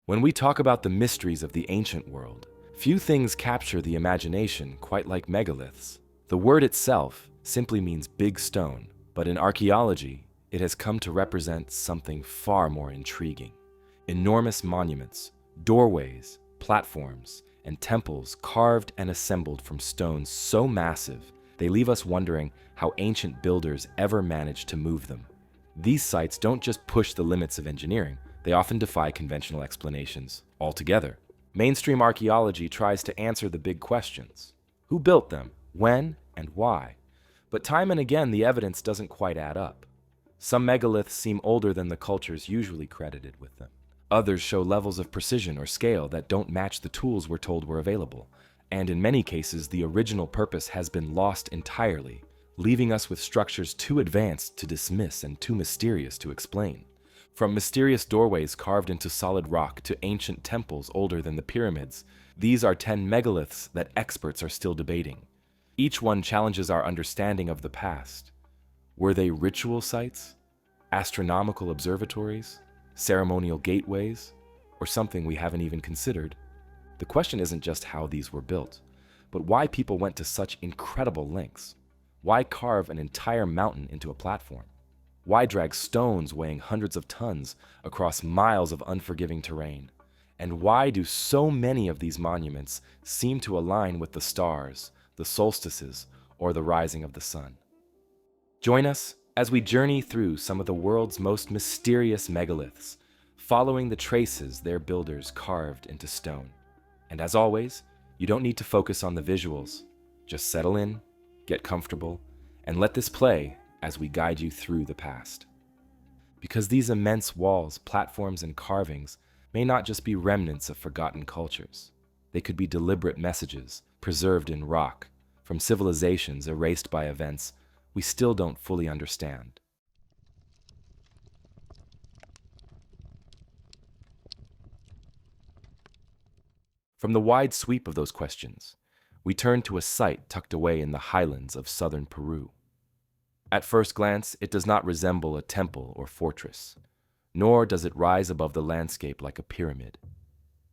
When we talk about the mysteries of the ancient world, few things capture the imagination quite like megaliths. The word itself simply means big stone, but in archaeology, it has come to represent something far more intriguing. Enormous monuments, doorways, platforms, and temples carved and assembled from stones so massive, they leave us wondering how ancient builders ever managed to move them. These sites don't just push the limits of engineering, they often defy conventional explanations altogether. Mainstream archaeology tries to answer the big questions. Who built them? When? And why? But time and again, the evidence doesn't quite add up. Some megaliths seem older than the cultures usually credited with them. Others show levels of precision or scale that don't match the tools we're told were available. And in many cases, the original purpose has been lost entirely, leaving us with structures too advanced to dismiss and too mysterious to explain. From mysterious doorways carved into solid rock to ancient temples older than the pyramids, these are 10 megaliths that experts are still debating. Each one challenges our understanding of the past. Were they ritual sites, astronomical observatories, ceremonial gateways, or something we haven't even considered? The question isn't just how these were built, but why people went to such incredible lengths. Why carve an entire mountain into a platform? Why drag stones weighing hundreds of tons across miles of unforgiving terrain? And why do so many of these monuments seem to align with the stars, the solstices, or the rising of the sun? Join us as we journey through some of the world's most mysterious megaliths, following the traces their builders carved into stone. And as always, you don't need to focus on the visuals. Just settle in, get comfortable, and let this play as we guide you through the past. Because these immense walls, platforms, and carvings may not just be remnants of forgotten cultures. They could be deliberate messages preserved in rock from civilizations erased by events we still don't fully understand. From the wide sweep of those questions, we turn to a site tucked away in the highlands of southern Peru. At first glance, it does not resemble a temple or fortress, nor does it rise above the landscape like a pyramid.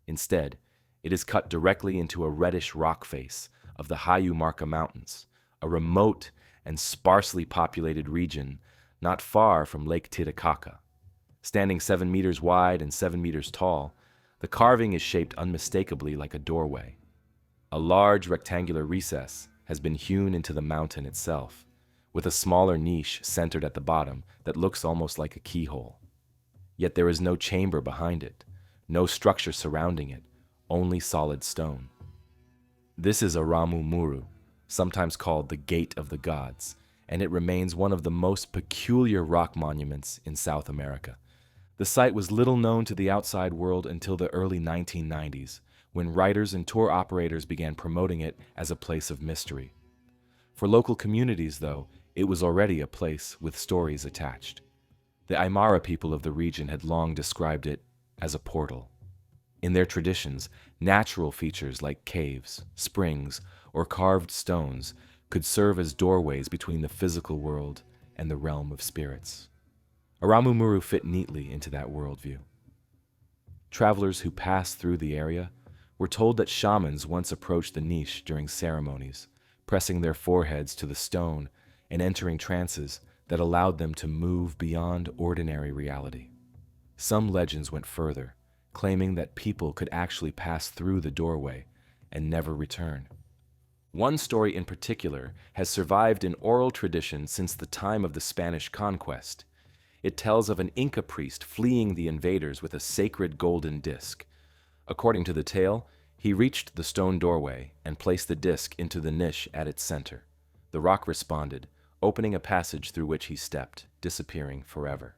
Instead, it is cut directly into a reddish rock face of the Hayumarca Mountains, a remote and sparsely populated region not far from Lake Titicaca. Standing 7 meters wide and 7 meters tall, the carving is shaped unmistakably like a doorway. A large rectangular recess has been hewn into the mountain itself, with a smaller niche centered at the bottom that looks almost like a keyhole. Yet there is no chamber behind it, no structure surrounding it, only solid stone. This is Aramu Muru, sometimes called the Gate of the Gods, and it remains one of the most peculiar rock monuments in South America. The site was little known to the outside world until the early 1990s, when writers and tour operators began promoting it as a place of mystery. For local communities, though, it was already a place with stories attached. The Aymara people of the region had long described it as a portal. In their traditions, natural features like caves, springs, or carved stones could serve as doorways between the physical world and the realm of spirits. Aramu Muru fit neatly into that worldview. Travelers who passed through the area were told that shamans once approached the niche during ceremonies, pressing their foreheads to the stone and entering trances that allowed them to move beyond ordinary reality. Some legends went further, claiming that people could actually pass through the doorway and never return. One story in particular has survived in oral tradition since the time of the Spanish conquest. It tells of an Inca priest fleeing the invaders with a sacred golden disc. According to the tale, he reached the stone doorway and placed the disc into the niche at its center. The rock responded, opening a passage through which he stepped, disappearing forever.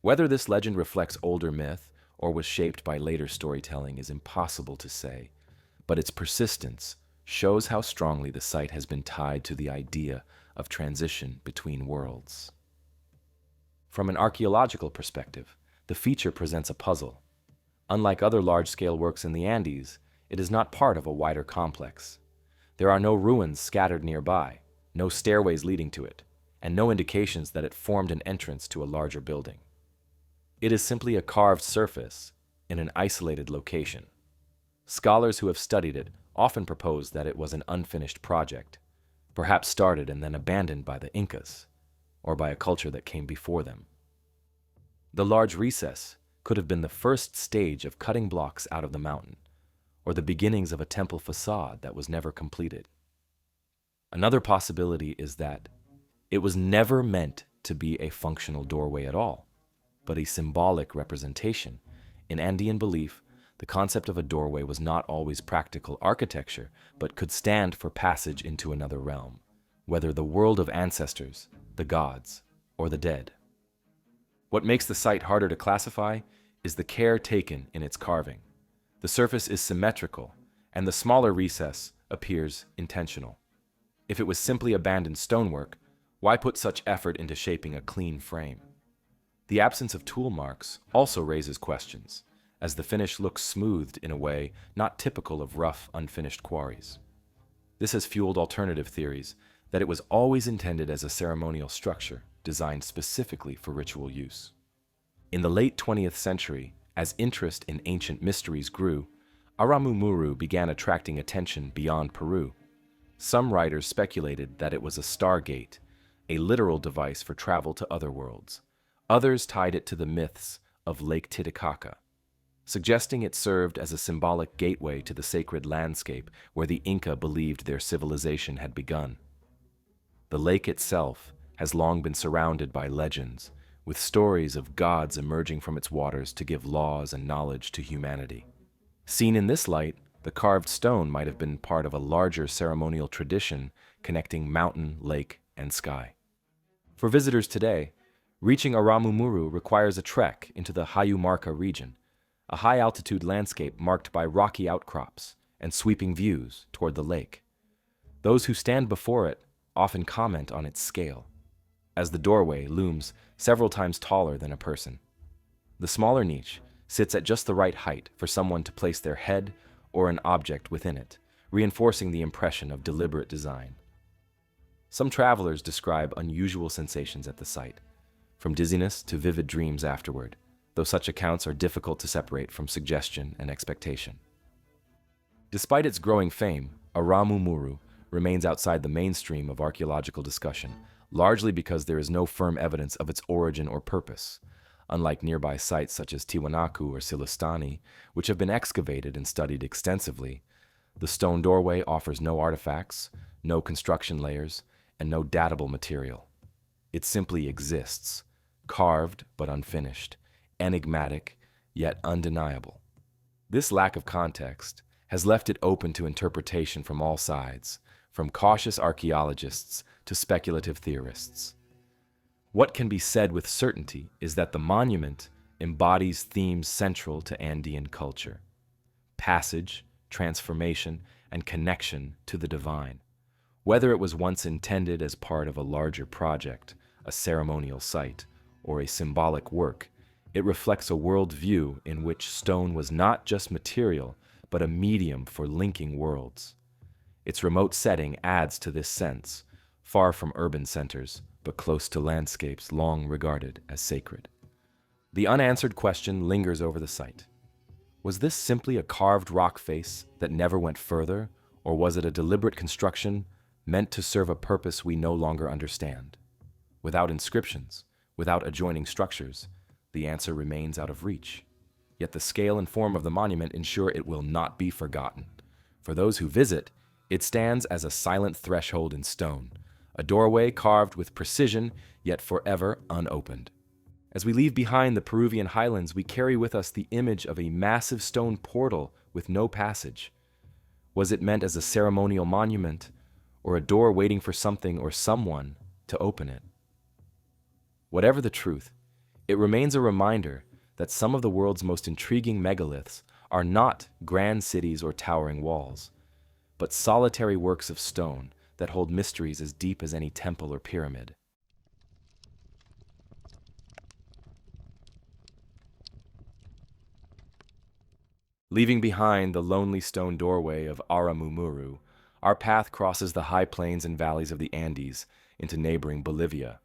Whether this legend reflects older myth or was shaped by later storytelling is impossible to say, but its persistence shows how strongly the site has been tied to the idea of transition between worlds. From an archaeological perspective, the feature presents a puzzle. Unlike other large-scale works in the Andes, it is not part of a wider complex. There are no ruins scattered nearby, no stairways leading to it, and no indications that it formed an entrance to a larger building. It is simply a carved surface, in an isolated location. Scholars who have studied it often propose that it was an unfinished project, perhaps started and then abandoned by the Incas, or by a culture that came before them. The large recess could have been the first stage of cutting blocks out of the mountain, or the beginnings of a temple facade that was never completed. Another possibility is that it was never meant to be a functional doorway at all, but a symbolic representation. In Andean belief, the concept of a doorway was not always practical architecture, but could stand for passage into another realm, whether the world of ancestors, the gods, or the dead. What makes the site harder to classify is the care taken in its carving. The surface is symmetrical, and the smaller recess appears intentional. If it was simply abandoned stonework, why put such effort into shaping a clean frame? The absence of tool marks also raises questions, as the finish looks smoothed in a way not typical of rough, unfinished quarries. This has fueled alternative theories that it was always intended as a ceremonial structure designed specifically for ritual use. In the late 20th century, as interest in ancient mysteries grew, Aramu Muru began attracting attention beyond Peru. Some writers speculated that it was a stargate, a literal device for travel to other worlds. Others tied it to the myths of Lake Titicaca, suggesting it served as a symbolic gateway to the sacred landscape where the Inca believed their civilization had begun. The lake itself has long been surrounded by legends, with stories of gods emerging from its waters to give laws and knowledge to humanity. Seen in this light, the carved stone might have been part of a larger ceremonial tradition connecting mountain, lake, and sky. For visitors today, reaching Aramu Muru requires a trek into the Hayumarca region, a high-altitude landscape marked by rocky outcrops and sweeping views toward the lake. Those who stand before it often comment on its scale, as the doorway looms several times taller than a person. The smaller niche sits at just the right height for someone to place their head or an object within it, reinforcing the impression of deliberate design. Some travelers describe unusual sensations at the site, from dizziness to vivid dreams afterward, though such accounts are difficult to separate from suggestion and expectation. Despite its growing fame, Aramu Muru remains outside the mainstream of archaeological discussion, largely because there is no firm evidence of its origin or purpose, unlike nearby sites such as Tiwanaku or Silistani, which have been excavated and studied extensively. The stone doorway offers no artifacts, no construction layers, and no datable material. It simply exists, carved but unfinished, enigmatic yet undeniable. This lack of context has left it open to interpretation from all sides, from cautious archaeologists to speculative theorists. What can be said with certainty is that the monument embodies themes central to Andean culture: passage, transformation, and connection to the divine. Whether it was once intended as part of a larger project, a ceremonial site, or a symbolic work, it reflects a worldview in which stone was not just material, but a medium for linking worlds. Its remote setting adds to this sense, far from urban centers, but close to landscapes long regarded as sacred. The unanswered question lingers over the site. Was this simply a carved rock face that never went further, or was it a deliberate construction meant to serve a purpose we no longer understand? Without inscriptions, without adjoining structures, the answer remains out of reach. Yet the scale and form of the monument ensure it will not be forgotten. For those who visit, it stands as a silent threshold in stone, a doorway carved with precision, yet forever unopened. As we leave behind the Peruvian highlands, we carry with us the image of a massive stone portal with no passage. Was it meant as a ceremonial monument, or a door waiting for something or someone to open it? Whatever the truth, it remains a reminder that some of the world's most intriguing megaliths are not grand cities or towering walls, but solitary works of stone that hold mysteries as deep as any temple or pyramid. Leaving behind the lonely stone doorway of Aramu Muru, our path crosses the high plains and valleys of the Andes into neighboring Bolivia,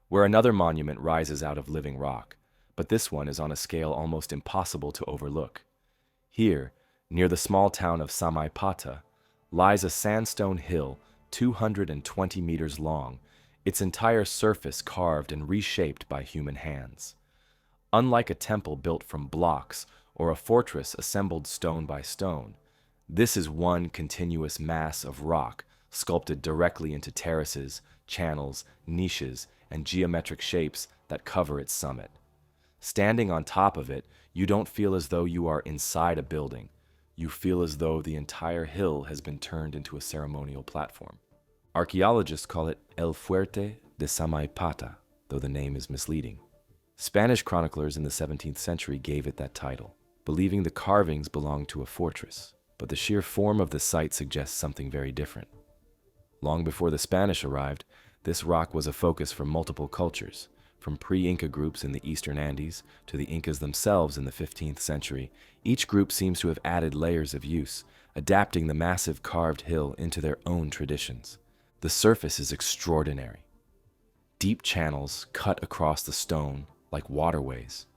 where another monument rises out of living rock, but this one is on a scale almost impossible to overlook. Here, near the small town of Samaipata, lies a sandstone hill 220 meters long, its entire surface carved and reshaped by human hands. Unlike a temple built from blocks or a fortress assembled stone by stone, this is one continuous mass of rock sculpted directly into terraces, channels, niches, and geometric shapes that cover its summit. Standing on top of it, you don't feel as though you are inside a building. You feel as though the entire hill has been turned into a ceremonial platform. Archaeologists call it El Fuerte de Samaipata, though the name is misleading. Spanish chroniclers in the 17th century gave it that title, believing the carvings belonged to a fortress, but the sheer form of the site suggests something very different. Long before the Spanish arrived, this rock was a focus for multiple cultures, from pre-Inca groups in the eastern Andes to the Incas themselves in the 15th century. Each group seems to have added layers of use, adapting the massive carved hill into their own traditions. The surface is extraordinary. Deep channels cut across the stone like waterways.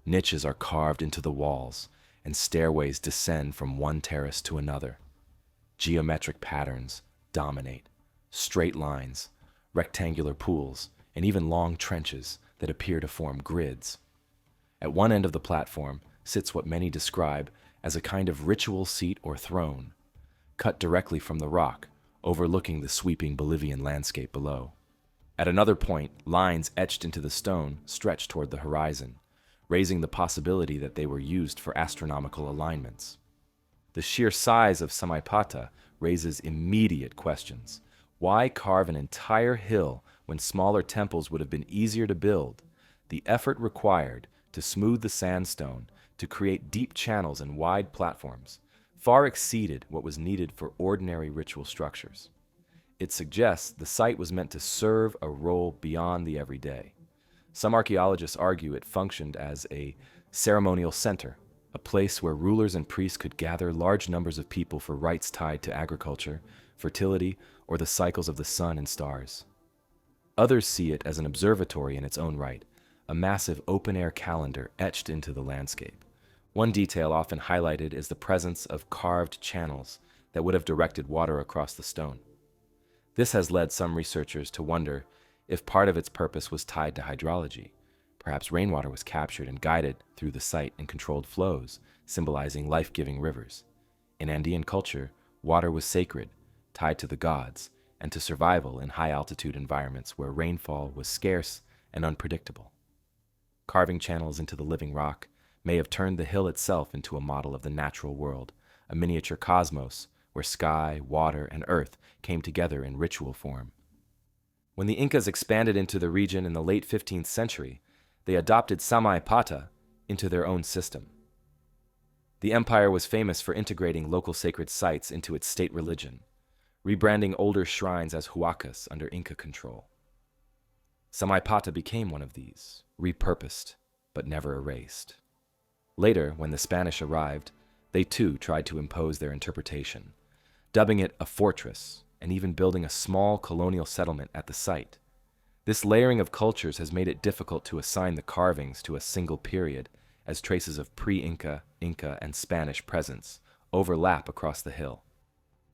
Niches are carved into the walls, and stairways descend from one terrace to another. Geometric patterns dominate. Straight lines, rectangular pools, and even long trenches that appear to form grids. At one end of the platform sits what many describe as a kind of ritual seat or throne, cut directly from the rock, overlooking the sweeping Bolivian landscape below. At another point, lines etched into the stone stretch toward the horizon, raising the possibility that they were used for astronomical alignments. The sheer size of Samaipata raises immediate questions. Why carve an entire hill when smaller temples would have been easier to build? The effort required to smooth the sandstone, to create deep channels and wide platforms, far exceeded what was needed for ordinary ritual structures. It suggests the site was meant to serve a role beyond the everyday. Some archaeologists argue it functioned as a ceremonial center, a place where rulers and priests could gather large numbers of people for rites tied to agriculture, fertility, or the cycles of the sun and stars. Others see it as an observatory in its own right, a massive open-air calendar etched into the landscape. One detail often highlighted is the presence of carved channels that would have directed water across the stone. This has led some researchers to wonder if part of its purpose was tied to hydrology. Perhaps rainwater was captured and guided through the site in controlled flows, symbolizing life-giving rivers. In Andean culture, water was sacred, tied to the gods, and to survival in high-altitude environments where rainfall was scarce and unpredictable. Carving channels into the living rock may have turned the hill itself into a model of the natural world, a miniature cosmos where sky, water, and earth came together in ritual form. When the Incas expanded into the region in the late 15th century, they adopted Samaipata into their own system. The empire was famous for integrating local sacred sites into its state religion, rebranding older shrines as huacas under Inca control. Samaipata became one of these, repurposed, but never erased. Later, when the Spanish arrived, they too tried to impose their interpretation, dubbing it a fortress and even building a small colonial settlement at the site. This layering of cultures has made it difficult to assign the carvings to a single period, as traces of pre-Inca, Inca, and Spanish presence overlap across the hill.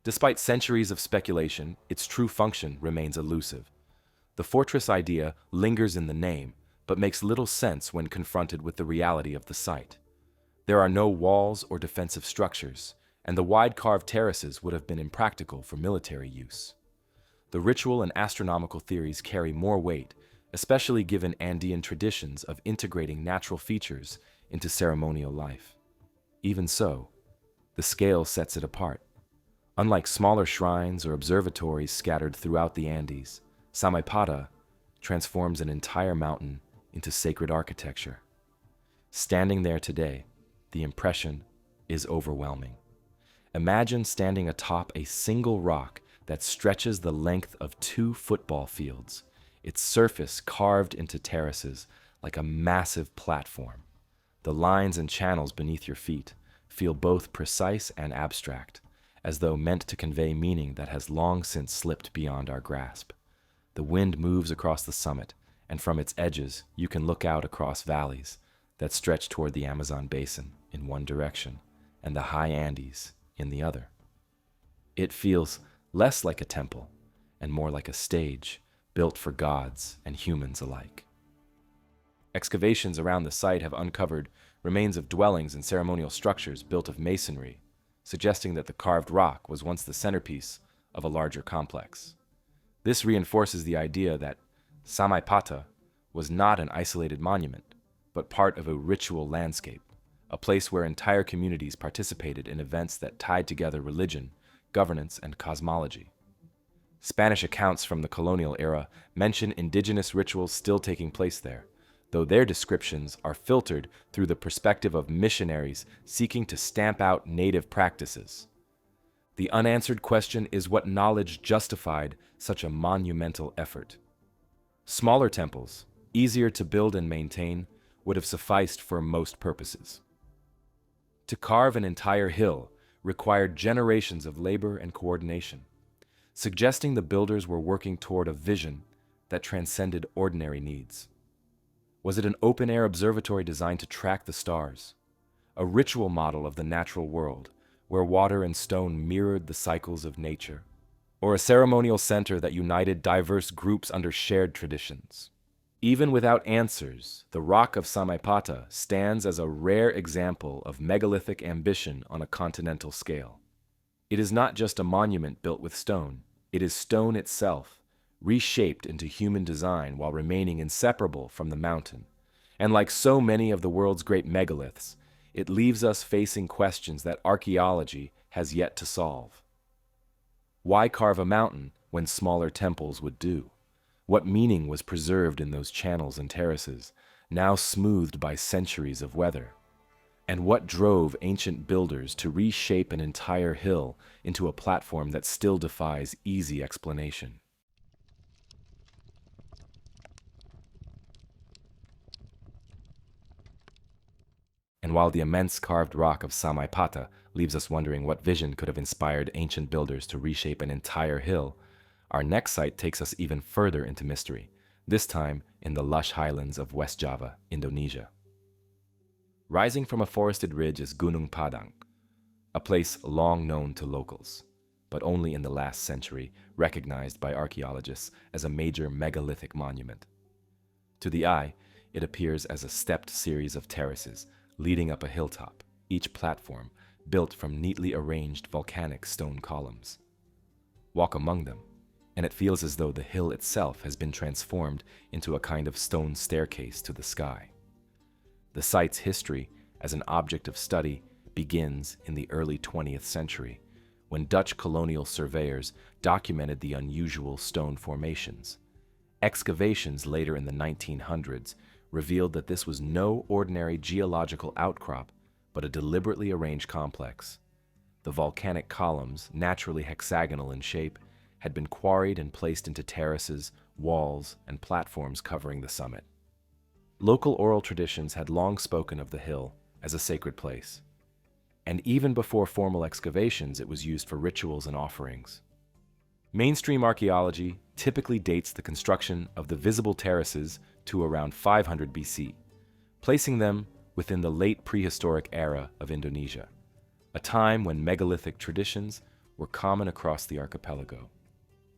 Despite centuries of speculation, its true function remains elusive. The fortress idea lingers in the name, but makes little sense when confronted with the reality of the site. There are no walls or defensive structures, and the wide carved terraces would have been impractical for military use. The ritual and astronomical theories carry more weight, especially given Andean traditions of integrating natural features into ceremonial life. Even so, the scale sets it apart. Unlike smaller shrines or observatories scattered throughout the Andes, Samaipata transforms an entire mountain into sacred architecture. Standing there today, the impression is overwhelming. Imagine standing atop a single rock that stretches the length of 2 football fields, its surface carved into terraces like a massive platform. The lines and channels beneath your feet feel both precise and abstract, as though meant to convey meaning that has long since slipped beyond our grasp. The wind moves across the summit, and from its edges you can look out across valleys, that stretch toward the Amazon basin in one direction and the high Andes in the other. It feels less like a temple and more like a stage built for gods and humans alike. Excavations around the site have uncovered remains of dwellings and ceremonial structures built of masonry, suggesting that the carved rock was once the centerpiece of a larger complex. This reinforces the idea that Samaipata was not an isolated monument, but part of a ritual landscape, a place where entire communities participated in events that tied together religion, governance, and cosmology. Spanish accounts from the colonial era mention indigenous rituals still taking place there, though their descriptions are filtered through the perspective of missionaries seeking to stamp out native practices. The unanswered question is what knowledge justified such a monumental effort. Smaller temples, easier to build and maintain, would have sufficed for most purposes. To carve an entire hill required generations of labor and coordination, suggesting the builders were working toward a vision that transcended ordinary needs. Was it an open-air observatory designed to track the stars, a ritual model of the natural world where water and stone mirrored the cycles of nature, or a ceremonial center that united diverse groups under shared traditions? Even without answers, the rock of Samaipata stands as a rare example of megalithic ambition on a continental scale. It is not just a monument built with stone, it is stone itself, reshaped into human design while remaining inseparable from the mountain. And like so many of the world's great megaliths, it leaves us facing questions that archaeology has yet to solve. Why carve a mountain when smaller temples would do? What meaning was preserved in those channels and terraces, now smoothed by centuries of weather? And what drove ancient builders to reshape an entire hill into a platform that still defies easy explanation? And while the immense carved rock of Samaipata leaves us wondering what vision could have inspired ancient builders to reshape an entire hill, our next site takes us even further into mystery, this time in the lush highlands of West Java, Indonesia. Rising from a forested ridge is Gunung Padang, a place long known to locals, but only in the last century recognized by archaeologists as a major megalithic monument. To the eye, it appears as a stepped series of terraces leading up a hilltop, each platform built from neatly arranged volcanic stone columns. Walk among them, and it feels as though the hill itself has been transformed into a kind of stone staircase to the sky. The site's history as an object of study begins in the early 20th century, when Dutch colonial surveyors documented the unusual stone formations. Excavations later in the 1900s revealed that this was no ordinary geological outcrop, but a deliberately arranged complex. The volcanic columns, naturally hexagonal in shape, had been quarried and placed into terraces, walls, and platforms covering the summit. Local oral traditions had long spoken of the hill as a sacred place, and even before formal excavations, it was used for rituals and offerings. Mainstream archaeology typically dates the construction of the visible terraces to around 500 BC, placing them within the late prehistoric era of Indonesia, a time when megalithic traditions were common across the archipelago.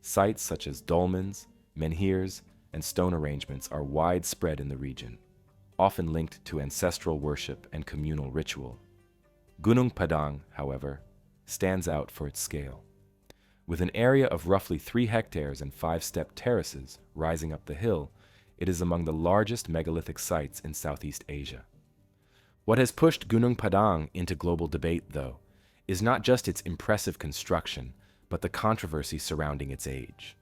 Sites such as dolmens, menhirs, and stone arrangements are widespread in the region, often linked to ancestral worship and communal ritual. Gunung Padang, however, stands out for its scale. With an area of roughly 3 hectares and 5-step terraces rising up the hill, it is among the largest megalithic sites in Southeast Asia. What has pushed Gunung Padang into global debate, though, is not just its impressive construction, but the controversy surrounding its age.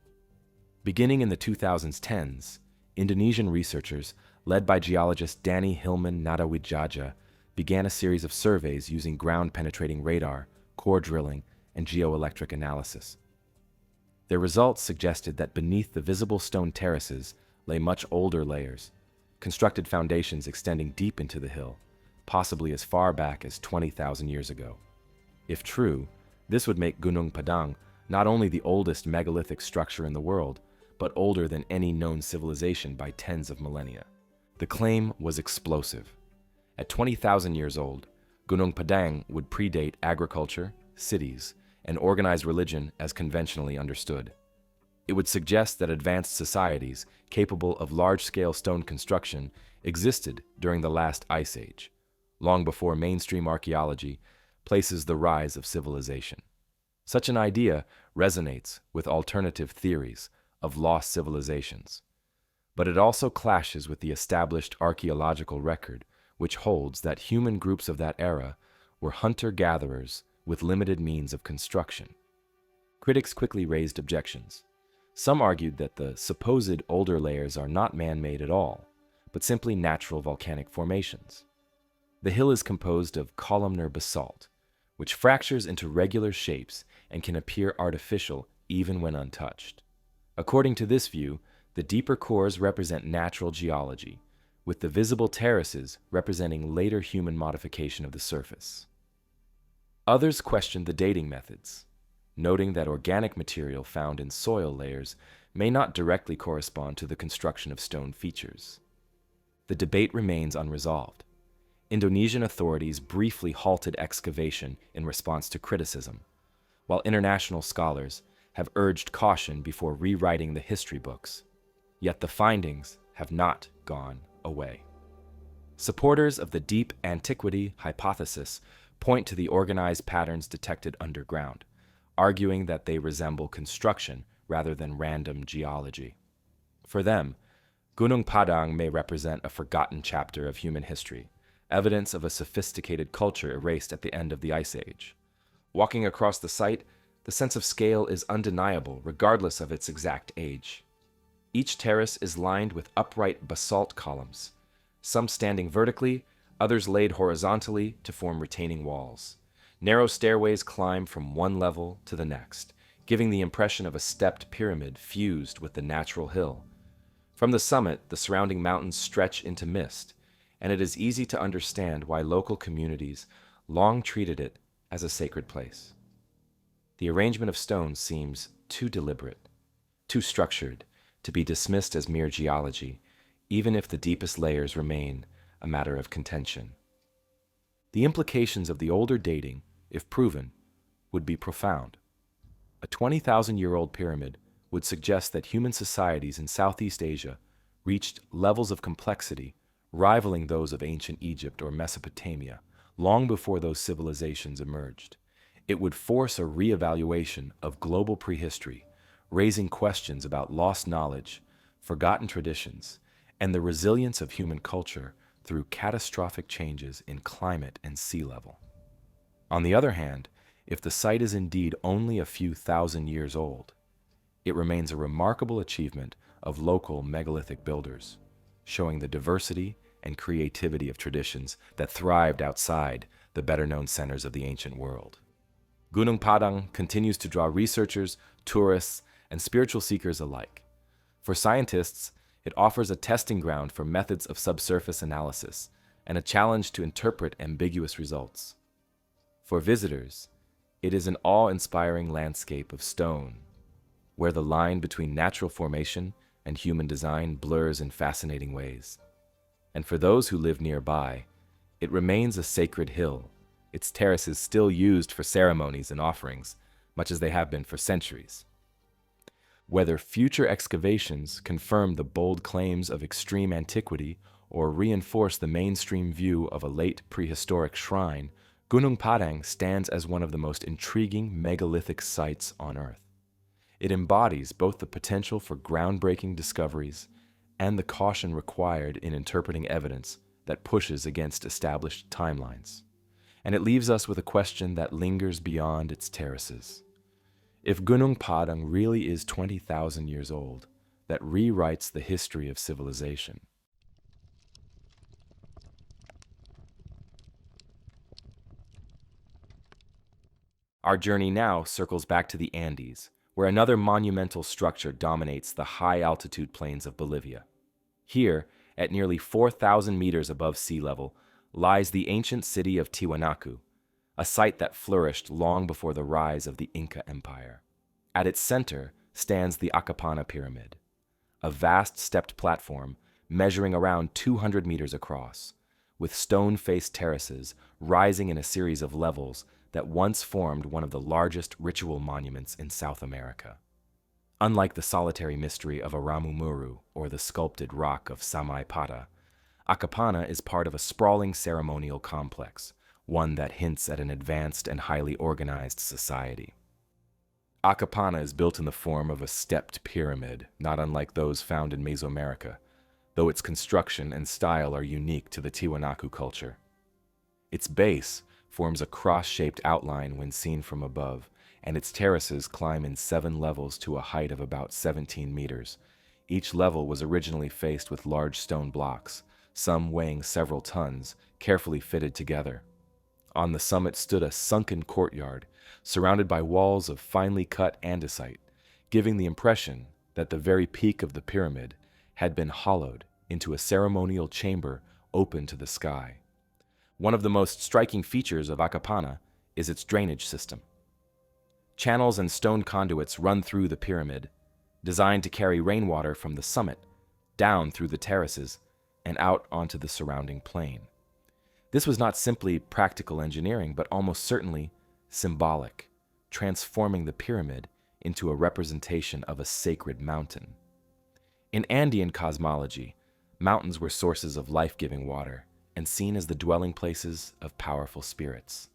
Beginning in the 2010s, Indonesian researchers, led by geologist Danny Hilman Nadawijaja, began a series of surveys using ground-penetrating radar, core drilling, and geoelectric analysis. Their results suggested that beneath the visible stone terraces lay much older layers, constructed foundations extending deep into the hill, possibly as far back as 20,000 years ago. If true, this would make Gunung Padang not only the oldest megalithic structure in the world, but older than any known civilization by tens of millennia. The claim was explosive. At 20,000 years old, Gunung Padang would predate agriculture, cities, and organized religion as conventionally understood. It would suggest that advanced societies capable of large-scale stone construction existed during the last ice age, long before mainstream archaeology places the rise of civilization. Such an idea resonates with alternative theories of lost civilizations, but it also clashes with the established archaeological record, which holds that human groups of that era were hunter-gatherers with limited means of construction. Critics quickly raised objections. Some argued that the supposed older layers are not man-made at all, but simply natural volcanic formations. The hill is composed of columnar basalt, which fractures into regular shapes and can appear artificial even when untouched. According to this view, the deeper cores represent natural geology, with the visible terraces representing later human modification of the surface. Others questioned the dating methods, noting that organic material found in soil layers may not directly correspond to the construction of stone features. The debate remains unresolved. Indonesian authorities briefly halted excavation in response to criticism, while international scholars have urged caution before rewriting the history books. Yet the findings have not gone away. Supporters of the deep antiquity hypothesis point to the organized patterns detected underground, arguing that they resemble construction rather than random geology. For them, Gunung Padang may represent a forgotten chapter of human history, evidence of a sophisticated culture erased at the end of the Ice Age. Walking across the site, the sense of scale is undeniable regardless of its exact age. Each terrace is lined with upright basalt columns, some standing vertically, others laid horizontally to form retaining walls. Narrow stairways climb from one level to the next, giving the impression of a stepped pyramid fused with the natural hill. From the summit, the surrounding mountains stretch into mist, and it is easy to understand why local communities long treated it as a sacred place. The arrangement of stones seems too deliberate, too structured, to be dismissed as mere geology, even if the deepest layers remain a matter of contention. The implications of the older dating, if proven, would be profound. A 20,000-year-old pyramid would suggest that human societies in Southeast Asia reached levels of complexity rivaling those of ancient Egypt or Mesopotamia long before those civilizations emerged. It would force a reevaluation of global prehistory, raising questions about lost knowledge, forgotten traditions, and the resilience of human culture through catastrophic changes in climate and sea level. On the other hand, if the site is indeed only a few thousand years old, it remains a remarkable achievement of local megalithic builders, showing the diversity and creativity of traditions that thrived outside the better-known centers of the ancient world. Gunung Padang continues to draw researchers, tourists, and spiritual seekers alike. For scientists, it offers a testing ground for methods of subsurface analysis and a challenge to interpret ambiguous results. For visitors, it is an awe-inspiring landscape of stone, where the line between natural formation and human design blurs in fascinating ways. And for those who live nearby, it remains a sacred hill, its terraces still used for ceremonies and offerings, much as they have been for centuries. Whether future excavations confirm the bold claims of extreme antiquity or reinforce the mainstream view of a late prehistoric shrine, Gunung Padang stands as one of the most intriguing megalithic sites on Earth. It embodies both the potential for groundbreaking discoveries and the caution required in interpreting evidence that pushes against established timelines. And it leaves us with a question that lingers beyond its terraces. If Gunung Padang really is 20,000 years old, that rewrites the history of civilization, our journey now circles back to the Andes, where another monumental structure dominates the high-altitude plains of Bolivia. Here, at nearly 4,000 meters above sea level, lies the ancient city of Tiwanaku, a site that flourished long before the rise of the Inca Empire. At its center stands the Akapana Pyramid, a vast stepped platform measuring around 200 meters across, with stone-faced terraces rising in a series of levels that once formed one of the largest ritual monuments in South America. Unlike the solitary mystery of Aramu Muru or the sculpted rock of Samaipata, Akapana is part of a sprawling ceremonial complex, one that hints at an advanced and highly organized society. Akapana is built in the form of a stepped pyramid, not unlike those found in Mesoamerica, though its construction and style are unique to the Tiwanaku culture. Its base forms a cross-shaped outline when seen from above, and its terraces climb in 7 levels to a height of about 17 meters. Each level was originally faced with large stone blocks, some weighing several tons, carefully fitted together. On the summit stood a sunken courtyard, surrounded by walls of finely cut andesite, giving the impression that the very peak of the pyramid had been hollowed into a ceremonial chamber open to the sky. One of the most striking features of Akapana is its drainage system. Channels and stone conduits run through the pyramid, designed to carry rainwater from the summit down through the terraces and out onto the surrounding plain. This was not simply practical engineering, but almost certainly symbolic, transforming the pyramid into a representation of a sacred mountain. In Andean cosmology, mountains were sources of life-giving water and seen as the dwelling places of powerful spirits.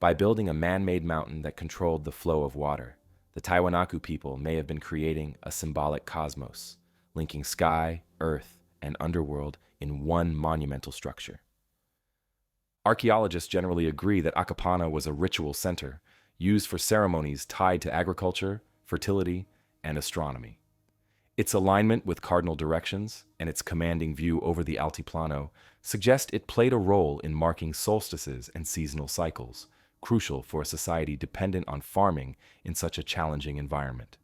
By building a man-made mountain that controlled the flow of water, the Tiwanaku people may have been creating a symbolic cosmos, linking sky, earth, and underworld in one monumental structure. Archaeologists generally agree that Akapana was a ritual center, used for ceremonies tied to agriculture, fertility, and astronomy. Its alignment with cardinal directions and its commanding view over the Altiplano suggest it played a role in marking solstices and seasonal cycles, crucial for a society dependent on farming in such a challenging environment.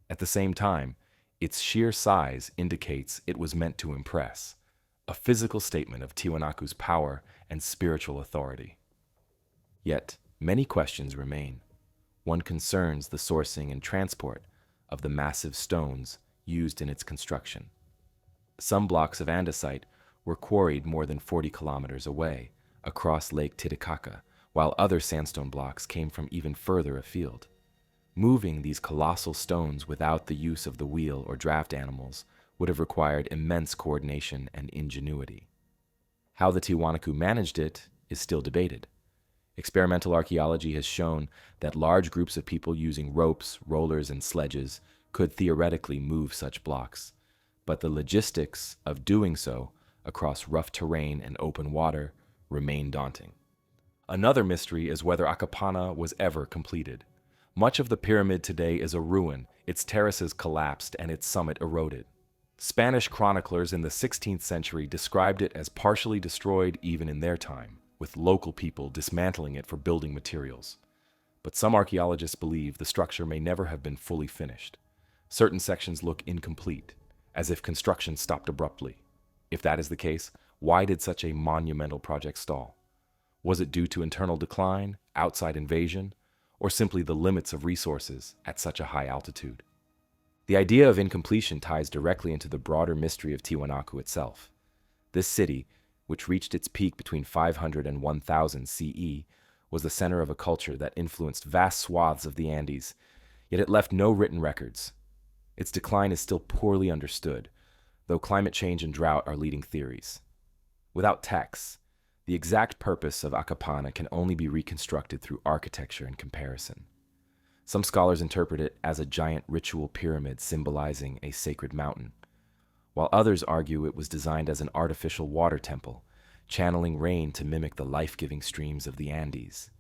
At the same time, its sheer size indicates it was meant to impress, a physical statement of Tiwanaku's power and spiritual authority. Yet, many questions remain. One concerns the sourcing and transport of the massive stones used in its construction. Some blocks of andesite were quarried more than 40 kilometers away, across Lake Titicaca, while other sandstone blocks came from even further afield. Moving these colossal stones without the use of the wheel or draft animals would have required immense coordination and ingenuity. How the Tiwanaku managed it is still debated. Experimental archaeology has shown that large groups of people using ropes, rollers, and sledges could theoretically move such blocks, but the logistics of doing so across rough terrain and open water remain daunting. Another mystery is whether Akapana was ever completed. Much of the pyramid today is a ruin, its terraces collapsed and its summit eroded. Spanish chroniclers in the 16th century described it as partially destroyed even in their time, with local people dismantling it for building materials. But some archaeologists believe the structure may never have been fully finished. Certain sections look incomplete, as if construction stopped abruptly. If that is the case, why did such a monumental project stall? Was it due to internal decline, outside invasion, or simply the limits of resources at such a high altitude? The idea of incompletion ties directly into the broader mystery of Tiwanaku itself. This city, which reached its peak between 500 and 1000 CE, was the center of a culture that influenced vast swaths of the Andes, yet it left no written records. Its decline is still poorly understood, though climate change and drought are leading theories. Without texts, the exact purpose of Akapana can only be reconstructed through architecture and comparison. Some scholars interpret it as a giant ritual pyramid symbolizing a sacred mountain, while others argue it was designed as an artificial water temple, channeling rain to mimic the life-giving streams of the Andes.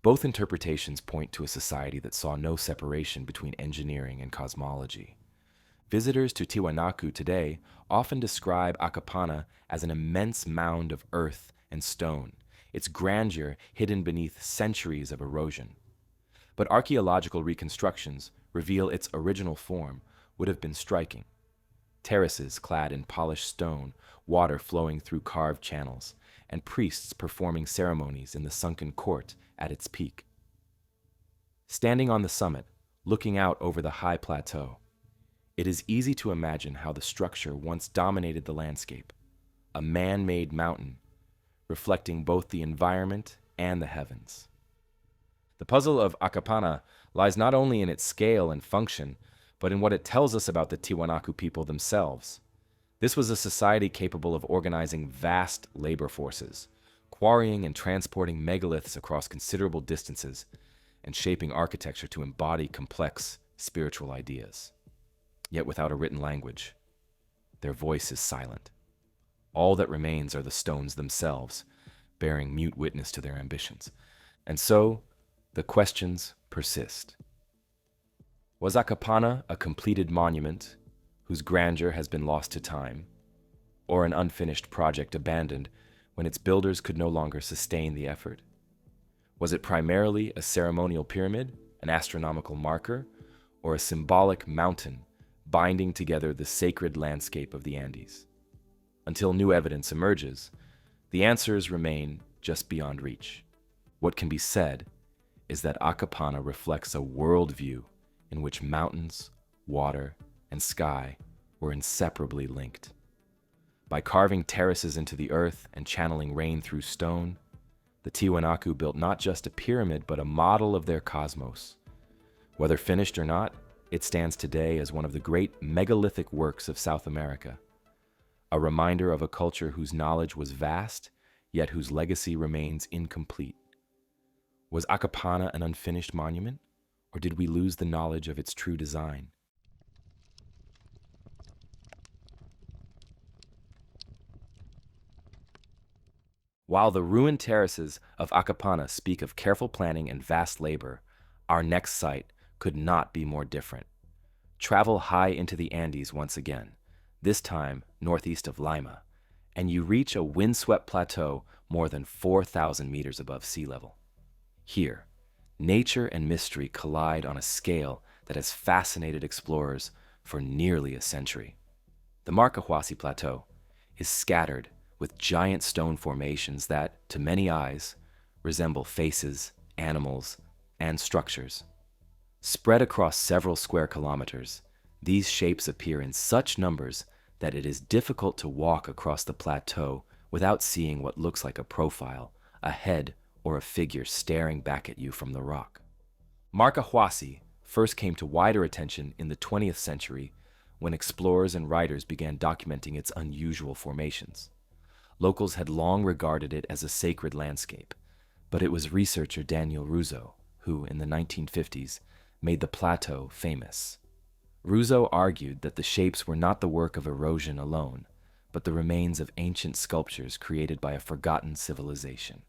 Both interpretations point to a society that saw no separation between engineering and cosmology. Visitors to Tiwanaku today often describe Akapana as an immense mound of earth and stone, its grandeur hidden beneath centuries of erosion. But archaeological reconstructions reveal its original form would have been striking. Terraces clad in polished stone, water flowing through carved channels, and priests performing ceremonies in the sunken court at its peak. Standing on the summit, looking out over the high plateau, it is easy to imagine how the structure once dominated the landscape. a man-made mountain, reflecting both the environment and the heavens. The puzzle of Akapana lies not only in its scale and function, but in what it tells us about the Tiwanaku people themselves. This was a society capable of organizing vast labor forces, quarrying and transporting megaliths across considerable distances, and shaping architecture to embody complex spiritual ideas. Yet without a written language, their voice is silent. All that remains are the stones themselves, bearing mute witness to their ambitions. And so, the questions persist. Was Akapana a completed monument whose grandeur has been lost to time, or an unfinished project abandoned when its builders could no longer sustain the effort? Was it primarily a ceremonial pyramid, an astronomical marker, or a symbolic mountain binding together the sacred landscape of the Andes? Until new evidence emerges, the answers remain just beyond reach. What can be said is that Akapana reflects a worldview in which mountains, water, and sky were inseparably linked. By carving terraces into the earth and channeling rain through stone, the Tiwanaku built not just a pyramid but a model of their cosmos. Whether finished or not, it stands today as one of the great megalithic works of South America, a reminder of a culture whose knowledge was vast, yet whose legacy remains incomplete. Was Akapana an unfinished monument, or did we lose the knowledge of its true design? While the ruined terraces of Akapana speak of careful planning and vast labor, our next site could not be more different. Travel high into the Andes once again, this time northeast of Lima, and you reach a windswept plateau more than 4,000 meters above sea level. Here, nature and mystery collide on a scale that has fascinated explorers for nearly a century. The Marcahuasi Plateau is scattered with giant stone formations that, to many eyes, resemble faces, animals, and structures. Spread across several square kilometers, these shapes appear in such numbers that it is difficult to walk across the plateau without seeing what looks like a profile, a head, or a figure staring back at you from the rock. Marcahuasi first came to wider attention in the 20th century when explorers and writers began documenting its unusual formations. Locals had long regarded it as a sacred landscape, but it was researcher Daniel Russo who, in the 1950s, made the plateau famous. Russo argued that the shapes were not the work of erosion alone, but the remains of ancient sculptures created by a forgotten civilization.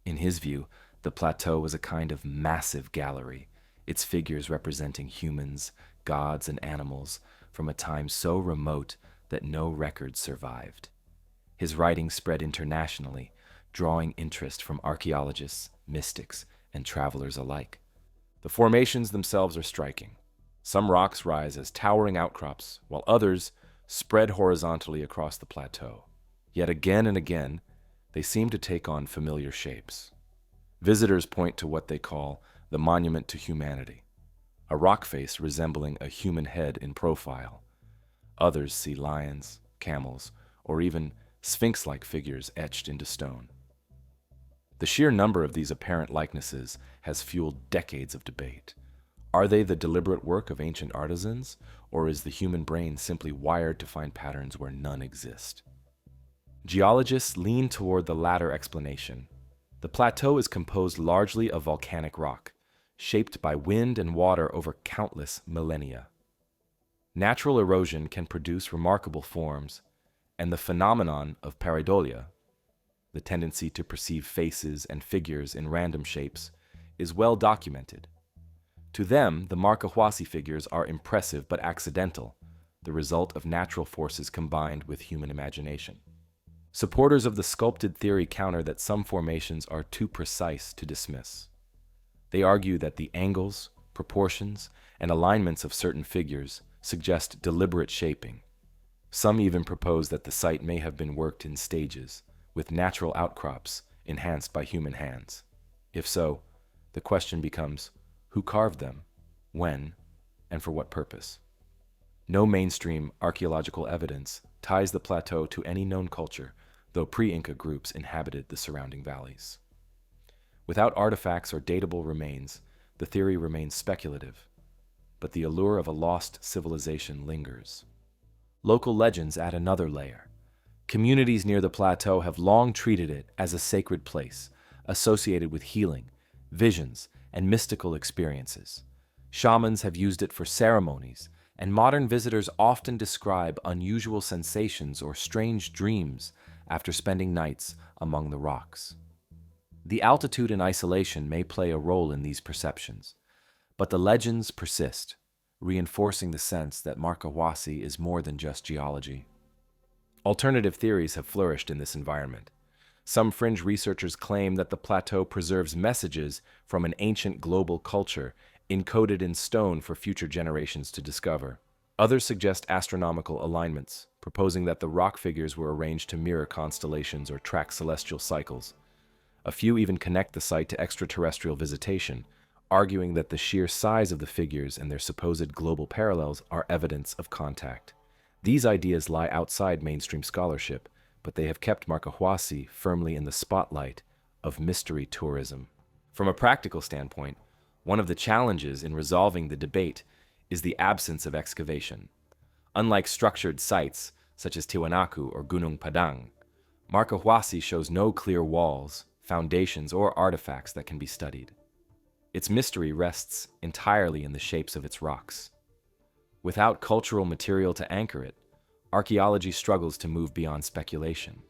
In his view, the plateau was a kind of massive gallery, its figures representing humans, gods, and animals from a time so remote that no records survived. His writings spread internationally, drawing interest from archaeologists, mystics, and travelers alike. The formations themselves are striking. Some rocks rise as towering outcrops, while others spread horizontally across the plateau. Yet again and again, they seem to take on familiar shapes. Visitors point to what they call the monument to humanity, a rock face resembling a human head in profile. Others see lions, camels, or even sphinx-like figures etched into stone. The sheer number of these apparent likenesses has fueled decades of debate. Are they the deliberate work of ancient artisans, or is the human brain simply wired to find patterns where none exist? Geologists lean toward the latter explanation. The plateau is composed largely of volcanic rock, shaped by wind and water over countless millennia. Natural erosion can produce remarkable forms, and the phenomenon of pareidolia, the tendency to perceive faces and figures in random shapes, is well documented. To them, the Marcahuasi figures are impressive but accidental, the result of natural forces combined with human imagination. Supporters of the sculpted theory counter that some formations are too precise to dismiss. They argue that the angles, proportions, and alignments of certain figures suggest deliberate shaping. Some even propose that the site may have been worked in stages, with natural outcrops enhanced by human hands. If so, the question becomes, who carved them, when, and for what purpose? No mainstream archaeological evidence ties the plateau to any known culture, though pre-Inca groups inhabited the surrounding valleys. Without artifacts or datable remains, the theory remains speculative, but the allure of a lost civilization lingers. Local legends add another layer. Communities near the plateau have long treated it as a sacred place, associated with healing, visions, and mystical experiences. Shamans have used it for ceremonies, and modern visitors often describe unusual sensations or strange dreams after spending nights among the rocks. The altitude and isolation may play a role in these perceptions, but the legends persist, reinforcing the sense that Marcahuasi is more than just geology. Alternative theories have flourished in this environment. Some fringe researchers claim that the plateau preserves messages from an ancient global culture encoded in stone for future generations to discover. Others suggest astronomical alignments, proposing that the rock figures were arranged to mirror constellations or track celestial cycles. A few even connect the site to extraterrestrial visitation, arguing that the sheer size of the figures and their supposed global parallels are evidence of contact. These ideas lie outside mainstream scholarship, but they have kept Marcahuasi firmly in the spotlight of mystery tourism. From a practical standpoint, one of the challenges in resolving the debate is the absence of excavation. Unlike structured sites, such as Tiwanaku or Gunung Padang, Marcahuasi shows no clear walls, foundations, or artifacts that can be studied. Its mystery rests entirely in the shapes of its rocks. Without cultural material to anchor it, archaeology struggles to move beyond speculation.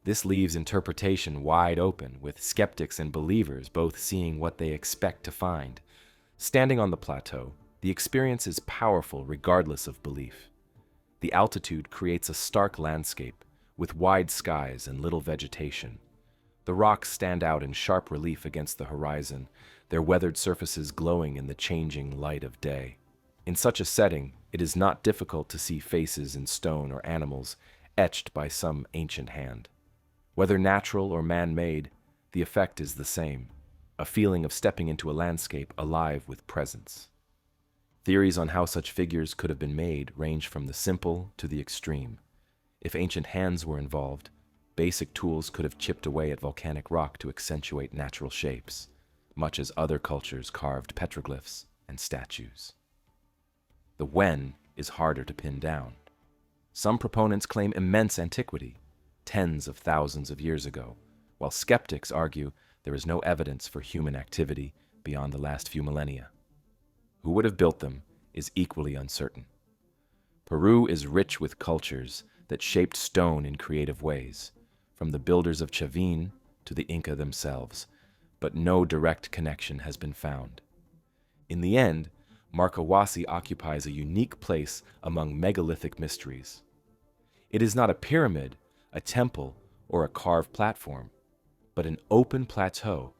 This leaves interpretation wide open, with skeptics and believers both seeing what they expect to find. Standing on the plateau, the experience is powerful regardless of belief. The altitude creates a stark landscape, with wide skies and little vegetation. The rocks stand out in sharp relief against the horizon, their weathered surfaces glowing in the changing light of day. In such a setting, it is not difficult to see faces in stone or animals etched by some ancient hand. Whether natural or man-made, the effect is the same, a feeling of stepping into a landscape alive with presence. Theories on how such figures could have been made range from the simple to the extreme. If ancient hands were involved, basic tools could have chipped away at volcanic rock to accentuate natural shapes, much as other cultures carved petroglyphs and statues. The when is harder to pin down. Some proponents claim immense antiquity, tens of thousands of years ago, while skeptics argue there is no evidence for human activity beyond the last few millennia. Who would have built them is equally uncertain. Peru is rich with cultures that shaped stone in creative ways, from the builders of Chavin to the Inca themselves, but no direct connection has been found. In the end, Marcahuasi occupies a unique place among megalithic mysteries. It is not a pyramid, a temple, or a carved platform, but an open plateau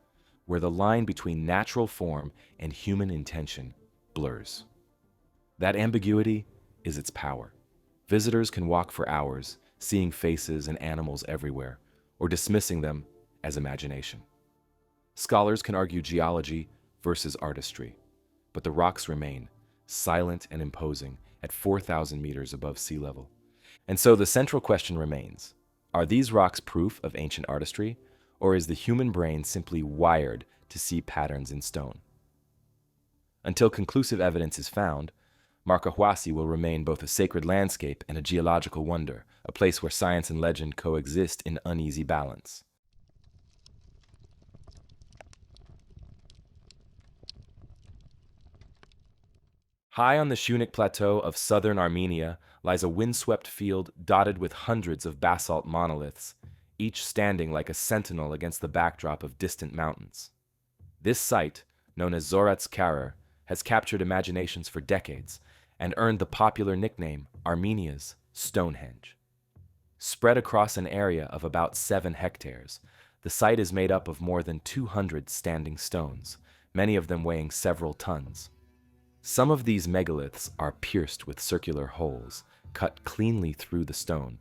where the line between natural form and human intention blurs. That ambiguity is its power. Visitors can walk for hours, seeing faces and animals everywhere, or dismissing them as imagination. Scholars can argue geology versus artistry, but the rocks remain silent and imposing at 4,000 meters above sea level. And so the central question remains, are these rocks proof of ancient artistry, or is the human brain simply wired to see patterns in stone? Until conclusive evidence is found, Marcahuasi will remain both a sacred landscape and a geological wonder, a place where science and legend coexist in uneasy balance. High on the Shunik Plateau of southern Armenia lies a windswept field dotted with hundreds of basalt monoliths, each standing like a sentinel against the backdrop of distant mountains. This site, known as Zorats Karar, has captured imaginations for decades and earned the popular nickname Armenia's Stonehenge. Spread across an area of about 7 hectares, the site is made up of more than 200 standing stones, many of them weighing several tons. Some of these megaliths are pierced with circular holes, cut cleanly through the stone,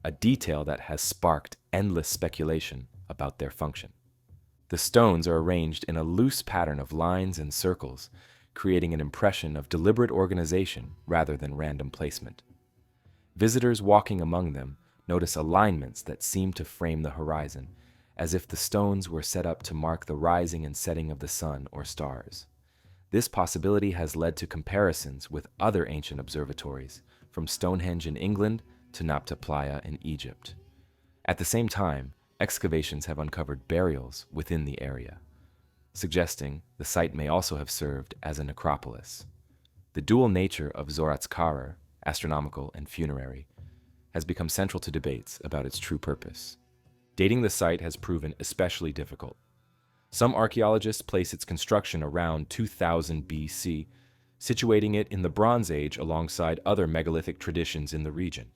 a detail that has sparked endless speculation about their function. The stones are arranged in a loose pattern of lines and circles, creating an impression of deliberate organization rather than random placement. Visitors walking among them notice alignments that seem to frame the horizon, as if the stones were set up to mark the rising and setting of the sun or stars. This possibility has led to comparisons with other ancient observatories, from Stonehenge in England to Nabta Playa in Egypt. At the same time, excavations have uncovered burials within the area, suggesting the site may also have served as a necropolis. The dual nature of Zorats Kara, astronomical and funerary, has become central to debates about its true purpose. Dating the site has proven especially difficult. Some archaeologists place its construction around 2000 BC, situating it in the Bronze Age alongside other megalithic traditions in the region.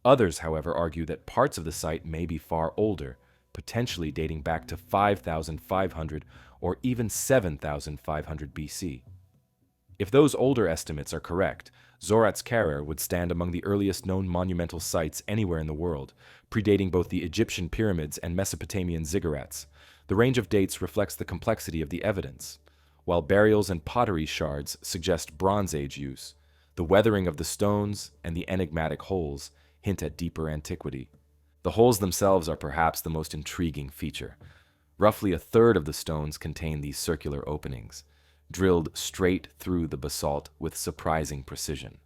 Others, however, argue that parts of the site may be far older, potentially dating back to 5,500 or even 7,500 BC. If those older estimates are correct, Zorats Kara would stand among the earliest known monumental sites anywhere in the world, predating both the Egyptian pyramids and Mesopotamian ziggurats. The range of dates reflects the complexity of the evidence. While burials and pottery shards suggest Bronze Age use, the weathering of the stones and the enigmatic holes hint at deeper antiquity. The holes themselves are perhaps the most intriguing feature. Roughly a third of the stones contain these circular openings, drilled straight through the basalt with surprising precision.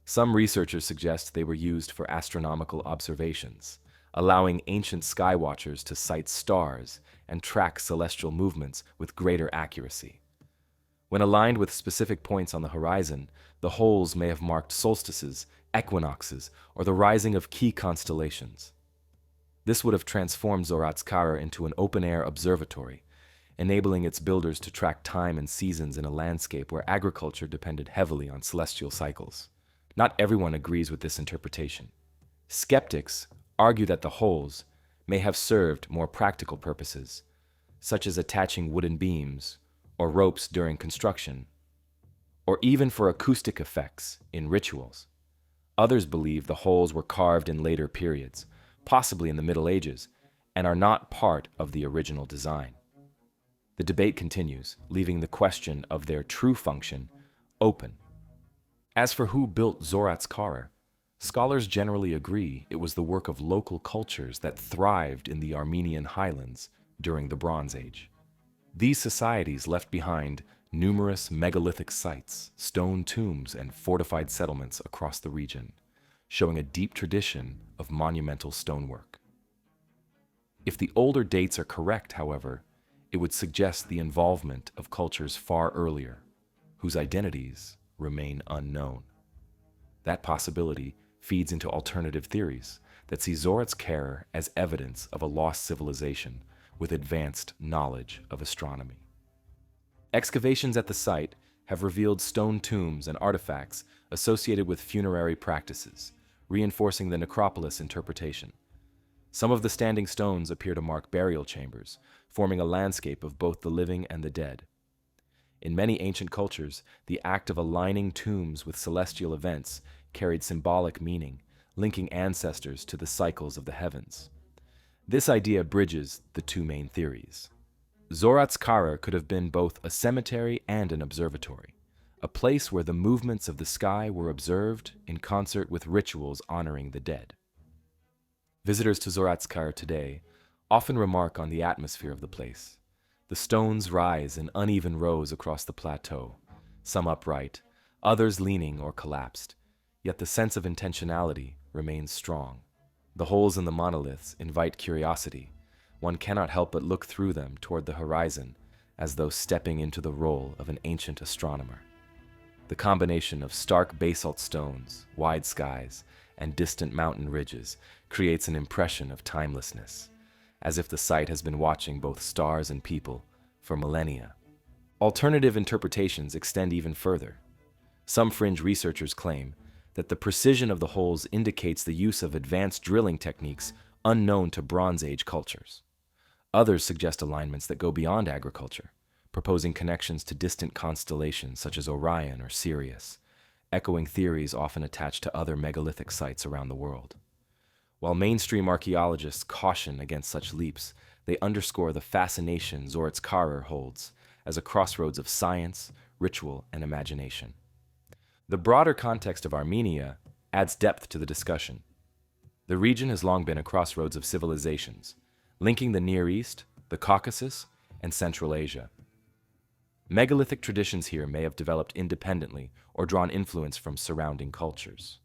Some researchers suggest they were used for astronomical observations, allowing ancient skywatchers to sight stars and track celestial movements with greater accuracy. When aligned with specific points on the horizon, the holes may have marked solstices, equinoxes, or the rising of key constellations. This would have transformed Zorats Kara into an open-air observatory, enabling its builders to track time and seasons in a landscape where agriculture depended heavily on celestial cycles. Not everyone agrees with this interpretation. Skeptics argue that the holes may have served more practical purposes, such as attaching wooden beams or ropes during construction, or even for acoustic effects in rituals. Others believe the holes were carved in later periods, possibly in the Middle Ages, and are not part of the original design. The debate continues, leaving the question of their true function open. As for who built Zorats Kara, scholars generally agree it was the work of local cultures that thrived in the Armenian highlands during the Bronze Age. These societies left behind numerous megalithic sites, stone tombs, and fortified settlements across the region, showing a deep tradition of monumental stonework. If the older dates are correct, however, it would suggest the involvement of cultures far earlier, whose identities remain unknown. That possibility feeds into alternative theories that see Zorats Kara as evidence of a lost civilization with advanced knowledge of astronomy. Excavations at the site have revealed stone tombs and artifacts associated with funerary practices, reinforcing the necropolis interpretation. Some of the standing stones appear to mark burial chambers, forming a landscape of both the living and the dead. In many ancient cultures, the act of aligning tombs with celestial events carried symbolic meaning, linking ancestors to the cycles of the heavens. This idea bridges the two main theories. Zorats Kara could have been both a cemetery and an observatory, a place where the movements of the sky were observed in concert with rituals honoring the dead. Visitors to Zorats Kara today often remark on the atmosphere of the place. The stones rise in uneven rows across the plateau, some upright, others leaning or collapsed, yet the sense of intentionality remains strong. The holes in the monoliths invite curiosity. One cannot help but look through them toward the horizon, as though stepping into the role of an ancient astronomer. The combination of stark basalt stones, wide skies, and distant mountain ridges creates an impression of timelessness, as if the site has been watching both stars and people for millennia. Alternative interpretations extend even further. Some fringe researchers claim that the precision of the holes indicates the use of advanced drilling techniques unknown to Bronze Age cultures. Others suggest alignments that go beyond agriculture, proposing connections to distant constellations such as Orion or Sirius, echoing theories often attached to other megalithic sites around the world. While mainstream archaeologists caution against such leaps, they underscore the fascination Zorats Kara holds as a crossroads of science, ritual, and imagination. The broader context of Armenia adds depth to the discussion. The region has long been a crossroads of civilizations, linking the Near East, the Caucasus, and Central Asia. Megalithic traditions here may have developed independently or drawn influence from surrounding cultures.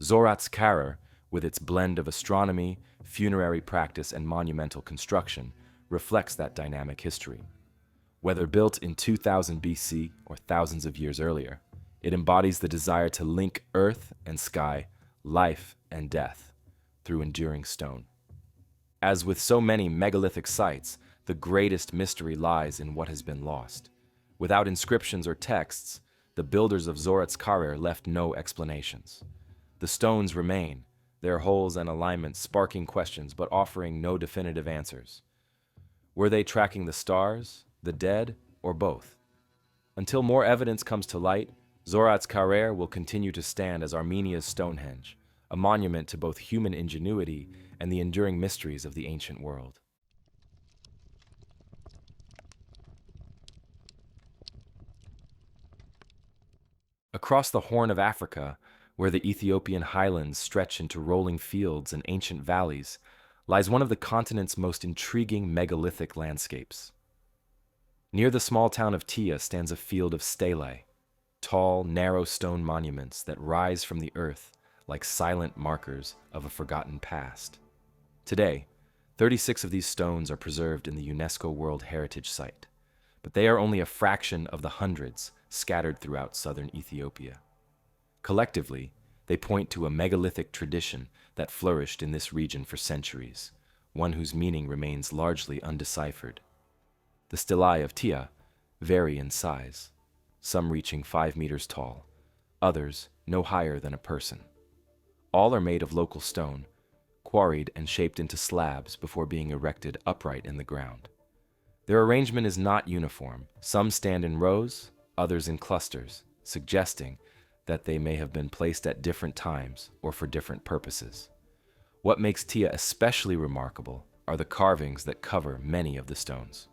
Zorats Karar, with its blend of astronomy, funerary practice, and monumental construction, reflects that dynamic history. Whether built in 2000 BC or thousands of years earlier, it embodies the desire to link earth and sky, life and death, through enduring stone. As with so many megalithic sites, the greatest mystery lies in what has been lost. Without inscriptions or texts, the builders of Zorats Karar left no explanations. The stones remain, their holes and alignments sparking questions but offering no definitive answers. Were they tracking the stars, the dead, or both? Until more evidence comes to light, Zorats Karar will continue to stand as Armenia's Stonehenge, a monument to both human ingenuity and the enduring mysteries of the ancient world. Across the Horn of Africa, where the Ethiopian highlands stretch into rolling fields and ancient valleys, lies one of the continent's most intriguing megalithic landscapes. Near the small town of Tiya stands a field of stelae, tall, narrow stone monuments that rise from the earth like silent markers of a forgotten past. Today, 36 of these stones are preserved in the UNESCO World Heritage Site, but they are only a fraction of the hundreds scattered throughout southern Ethiopia. Collectively, they point to a megalithic tradition that flourished in this region for centuries, one whose meaning remains largely undeciphered. The stelae of Tiya vary in size, some reaching 5 meters tall, others no higher than a person. All are made of local stone, quarried and shaped into slabs before being erected upright in the ground. Their arrangement is not uniform. Some stand in rows, others in clusters, suggesting that they may have been placed at different times or for different purposes. What makes Tiya especially remarkable are the carvings that cover many of the stones.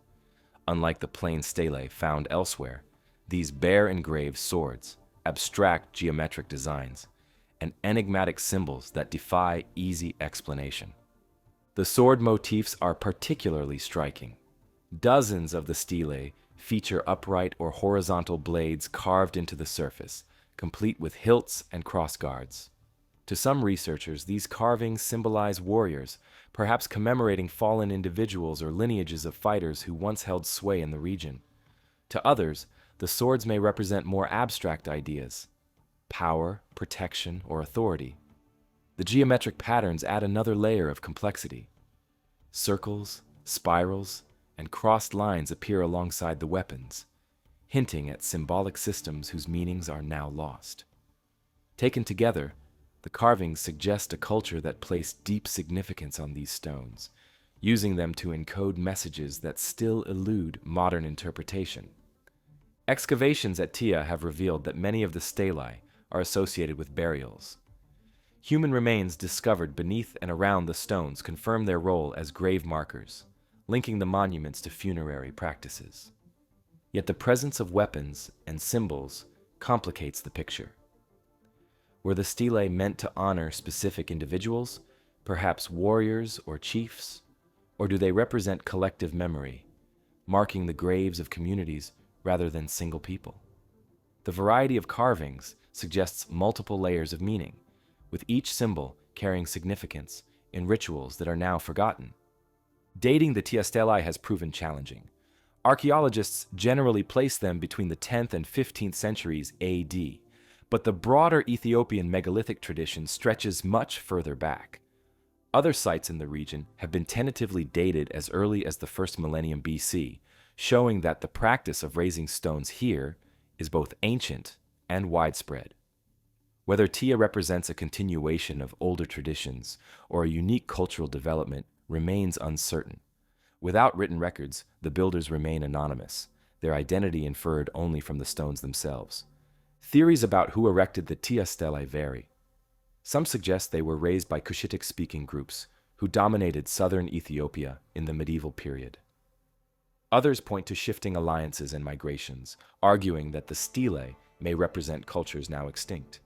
Unlike the plain stelae found elsewhere, these bear engraved swords, abstract geometric designs, and enigmatic symbols that defy easy explanation. The sword motifs are particularly striking. Dozens of the stelae feature upright or horizontal blades carved into the surface, complete with hilts and crossguards. To some researchers, these carvings symbolize warriors, perhaps commemorating fallen individuals or lineages of fighters who once held sway in the region. To others, the swords may represent more abstract ideas: power, protection, or authority. The geometric patterns add another layer of complexity. Circles, spirals, and crossed lines appear alongside the weapons, hinting at symbolic systems whose meanings are now lost. Taken together, the carvings suggest a culture that placed deep significance on these stones, using them to encode messages that still elude modern interpretation. Excavations at Tiya have revealed that many of the stelae are associated with burials. Human remains discovered beneath and around the stones confirm their role as grave markers, linking the monuments to funerary practices. Yet the presence of weapons and symbols complicates the picture. Were the stelae meant to honor specific individuals, perhaps warriors or chiefs? Or do they represent collective memory, marking the graves of communities rather than single people? The variety of carvings suggests multiple layers of meaning, with each symbol carrying significance in rituals that are now forgotten. Dating the Tiya Stelae has proven challenging. Archaeologists generally place them between the 10th and 15th centuries AD, but the broader Ethiopian megalithic tradition stretches much further back. Other sites in the region have been tentatively dated as early as the first millennium BC, showing that the practice of raising stones here is both ancient and widespread. Whether Tiya represents a continuation of older traditions or a unique cultural development remains uncertain. Without written records, the builders remain anonymous, their identity inferred only from the stones themselves. Theories about who erected the Tiya Stelae vary. Some suggest they were raised by Cushitic-speaking groups who dominated southern Ethiopia in the medieval period. Others point to shifting alliances and migrations, arguing that the stelae may represent cultures now extinct.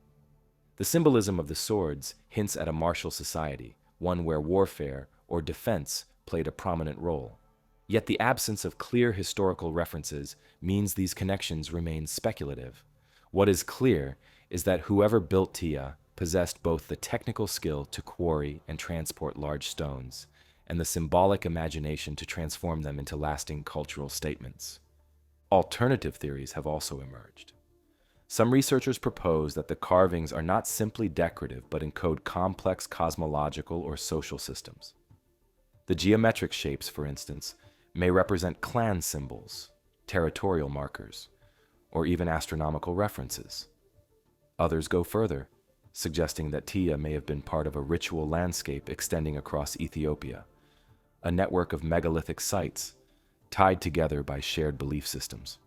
The symbolism of the swords hints at a martial society, one where warfare or defense played a prominent role. Yet the absence of clear historical references means these connections remain speculative. What is clear is that whoever built Tiya possessed both the technical skill to quarry and transport large stones, and the symbolic imagination to transform them into lasting cultural statements. Alternative theories have also emerged. Some researchers propose that the carvings are not simply decorative but encode complex cosmological or social systems. The geometric shapes, for instance, may represent clan symbols, territorial markers, or even astronomical references. Others go further, suggesting that Tiya may have been part of a ritual landscape extending across Ethiopia, a network of megalithic sites tied together by shared belief systems.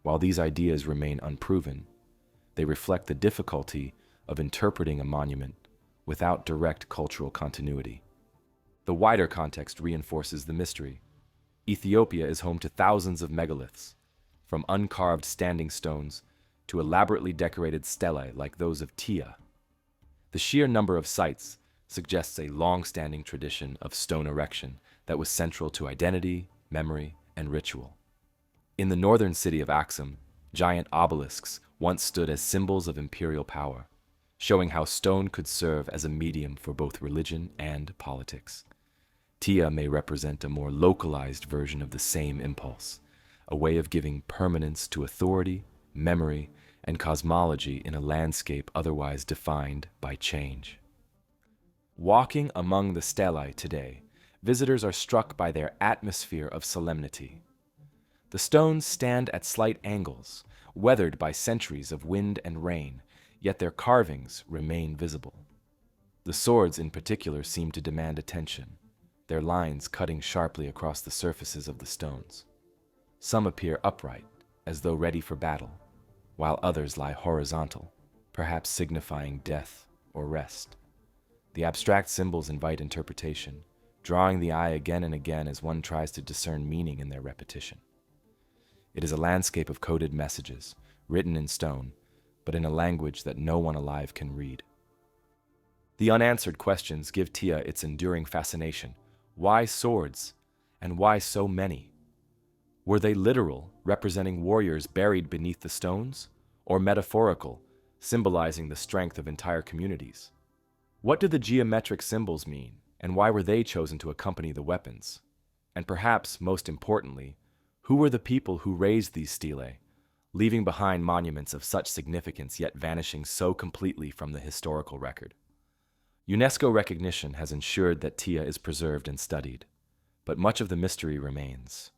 While these ideas remain unproven, they reflect the difficulty of interpreting a monument without direct cultural continuity. The wider context reinforces the mystery. Ethiopia is home to thousands of megaliths, from uncarved standing stones to elaborately decorated stelae like those of Tiya. The sheer number of sites suggests a long-standing tradition of stone erection that was central to identity, memory, and ritual. In the northern city of Axum, giant obelisks once stood as symbols of imperial power, showing how stone could serve as a medium for both religion and politics. Tiya may represent a more localized version of the same impulse, a way of giving permanence to authority, memory, and cosmology in a landscape otherwise defined by change. Walking among the stelae today, visitors are struck by their atmosphere of solemnity. The stones stand at slight angles, weathered by centuries of wind and rain, yet their carvings remain visible. The swords in particular seem to demand attention, their lines cutting sharply across the surfaces of the stones. Some appear upright, as though ready for battle, while others lie horizontal, perhaps signifying death or rest. The abstract symbols invite interpretation, drawing the eye again and again as one tries to discern meaning in their repetition. It is a landscape of coded messages, written in stone, but in a language that no one alive can read. The unanswered questions give Tiya its enduring fascination. Why swords? And why so many? Were they literal, representing warriors buried beneath the stones, or metaphorical, symbolizing the strength of entire communities? What do the geometric symbols mean, and why were they chosen to accompany the weapons? And perhaps, most importantly, who were the people who raised these stelae, leaving behind monuments of such significance yet vanishing so completely from the historical record? UNESCO recognition has ensured that Tiya is preserved and studied, but much of the mystery remains.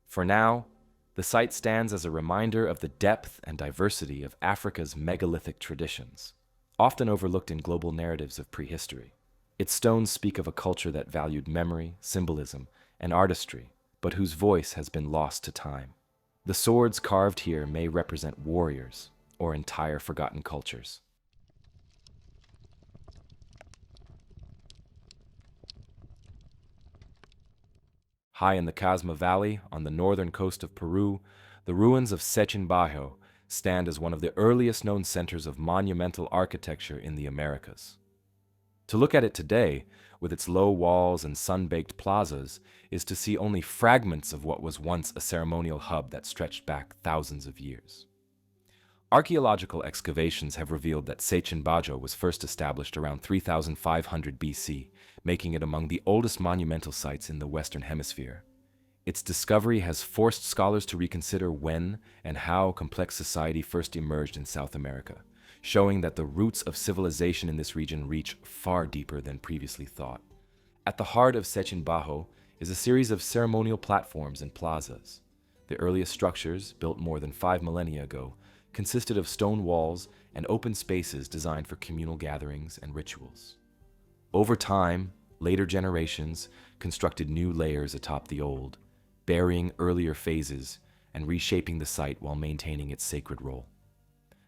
For now, the site stands as a reminder of the depth and diversity of Africa's megalithic traditions, often overlooked in global narratives of prehistory. Its stones speak of a culture that valued memory, symbolism, and artistry, but whose voice has been lost to time. The swords carved here may represent warriors or entire forgotten cultures. High in the Casma Valley, on the northern coast of Peru, the ruins of Sechin Bajo stand as one of the earliest known centers of monumental architecture in the Americas. To look at it today, with its low walls and sun-baked plazas, is to see only fragments of what was once a ceremonial hub that stretched back thousands of years. Archaeological excavations have revealed that Sechin Bajo was first established around 3500 BC, making it among the oldest monumental sites in the Western Hemisphere. Its discovery has forced scholars to reconsider when and how complex society first emerged in South America, showing that the roots of civilization in this region reach far deeper than previously thought. At the heart of Sechin Bajo is a series of ceremonial platforms and plazas. The earliest structures, built more than 5 millennia ago, consisted of stone walls and open spaces designed for communal gatherings and rituals. Over time, later generations constructed new layers atop the old, burying earlier phases and reshaping the site while maintaining its sacred role.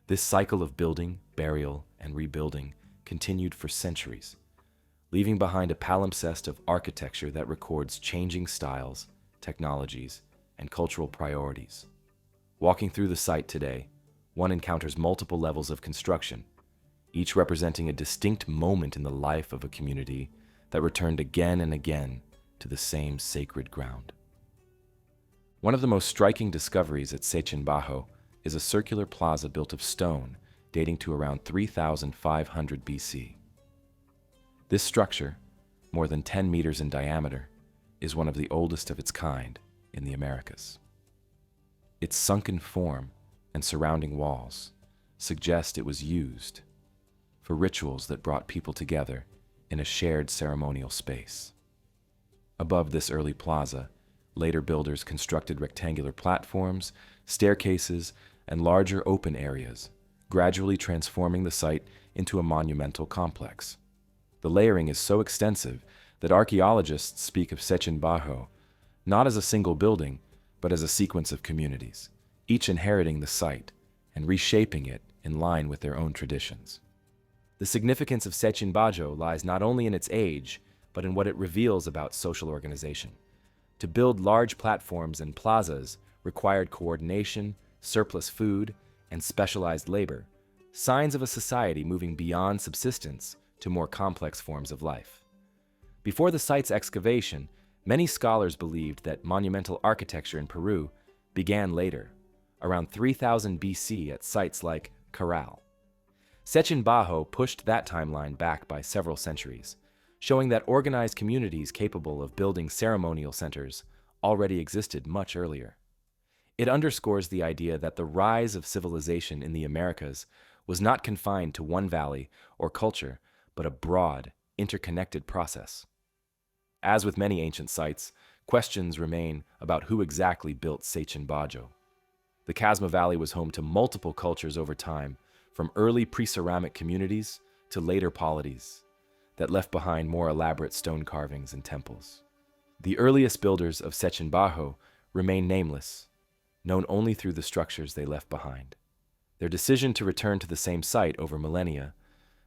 This cycle of building, burial, and rebuilding continued for centuries, leaving behind a palimpsest of architecture that records changing styles, technologies, and cultural priorities. Walking through the site today, one encounters multiple levels of construction, each representing a distinct moment in the life of a community that returned again and again to the same sacred ground. One of the most striking discoveries at Sechin Bajo is a circular plaza built of stone dating to around 3,500 BC. This structure, more than 10 meters in diameter, is one of the oldest of its kind in the Americas. Its sunken form and surrounding walls suggest it was used for rituals that brought people together in a shared ceremonial space. Above this early plaza, later builders constructed rectangular platforms, staircases, and larger open areas, gradually transforming the site into a monumental complex. The layering is so extensive that archaeologists speak of Sechin Bajo not as a single building, but as a sequence of communities, each inheriting the site and reshaping it in line with their own traditions. The significance of Sechin Bajo lies not only in its age, but in what it reveals about social organization. To build large platforms and plazas required coordination, surplus food, and specialized labor, signs of a society moving beyond subsistence to more complex forms of life. Before the site's excavation, many scholars believed that monumental architecture in Peru began later, around 3000 BC at sites like Caral. Sechin Bajo pushed that timeline back by several centuries, showing that organized communities capable of building ceremonial centers already existed much earlier. It underscores the idea that the rise of civilization in the Americas was not confined to one valley or culture, but a broad, interconnected process. As with many ancient sites, questions remain about who exactly built Sechin Bajo. The Casma Valley was home to multiple cultures over time, from early pre-ceramic communities to later polities that left behind more elaborate stone carvings and temples. The earliest builders of Sechin Bajo remain nameless, known only through the structures they left behind. Their decision to return to the same site over millennia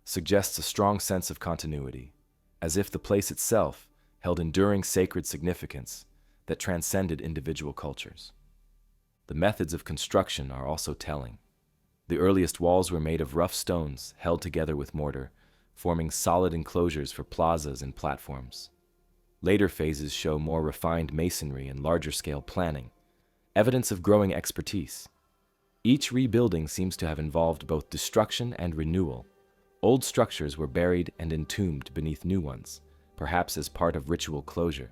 suggests a strong sense of continuity, as if the place itself held enduring sacred significance that transcended individual cultures. The methods of construction are also telling. The earliest walls were made of rough stones held together with mortar, forming solid enclosures for plazas and platforms. Later phases show more refined masonry and larger-scale planning, evidence of growing expertise. Each rebuilding seems to have involved both destruction and renewal. Old structures were buried and entombed beneath new ones, perhaps as part of ritual closure.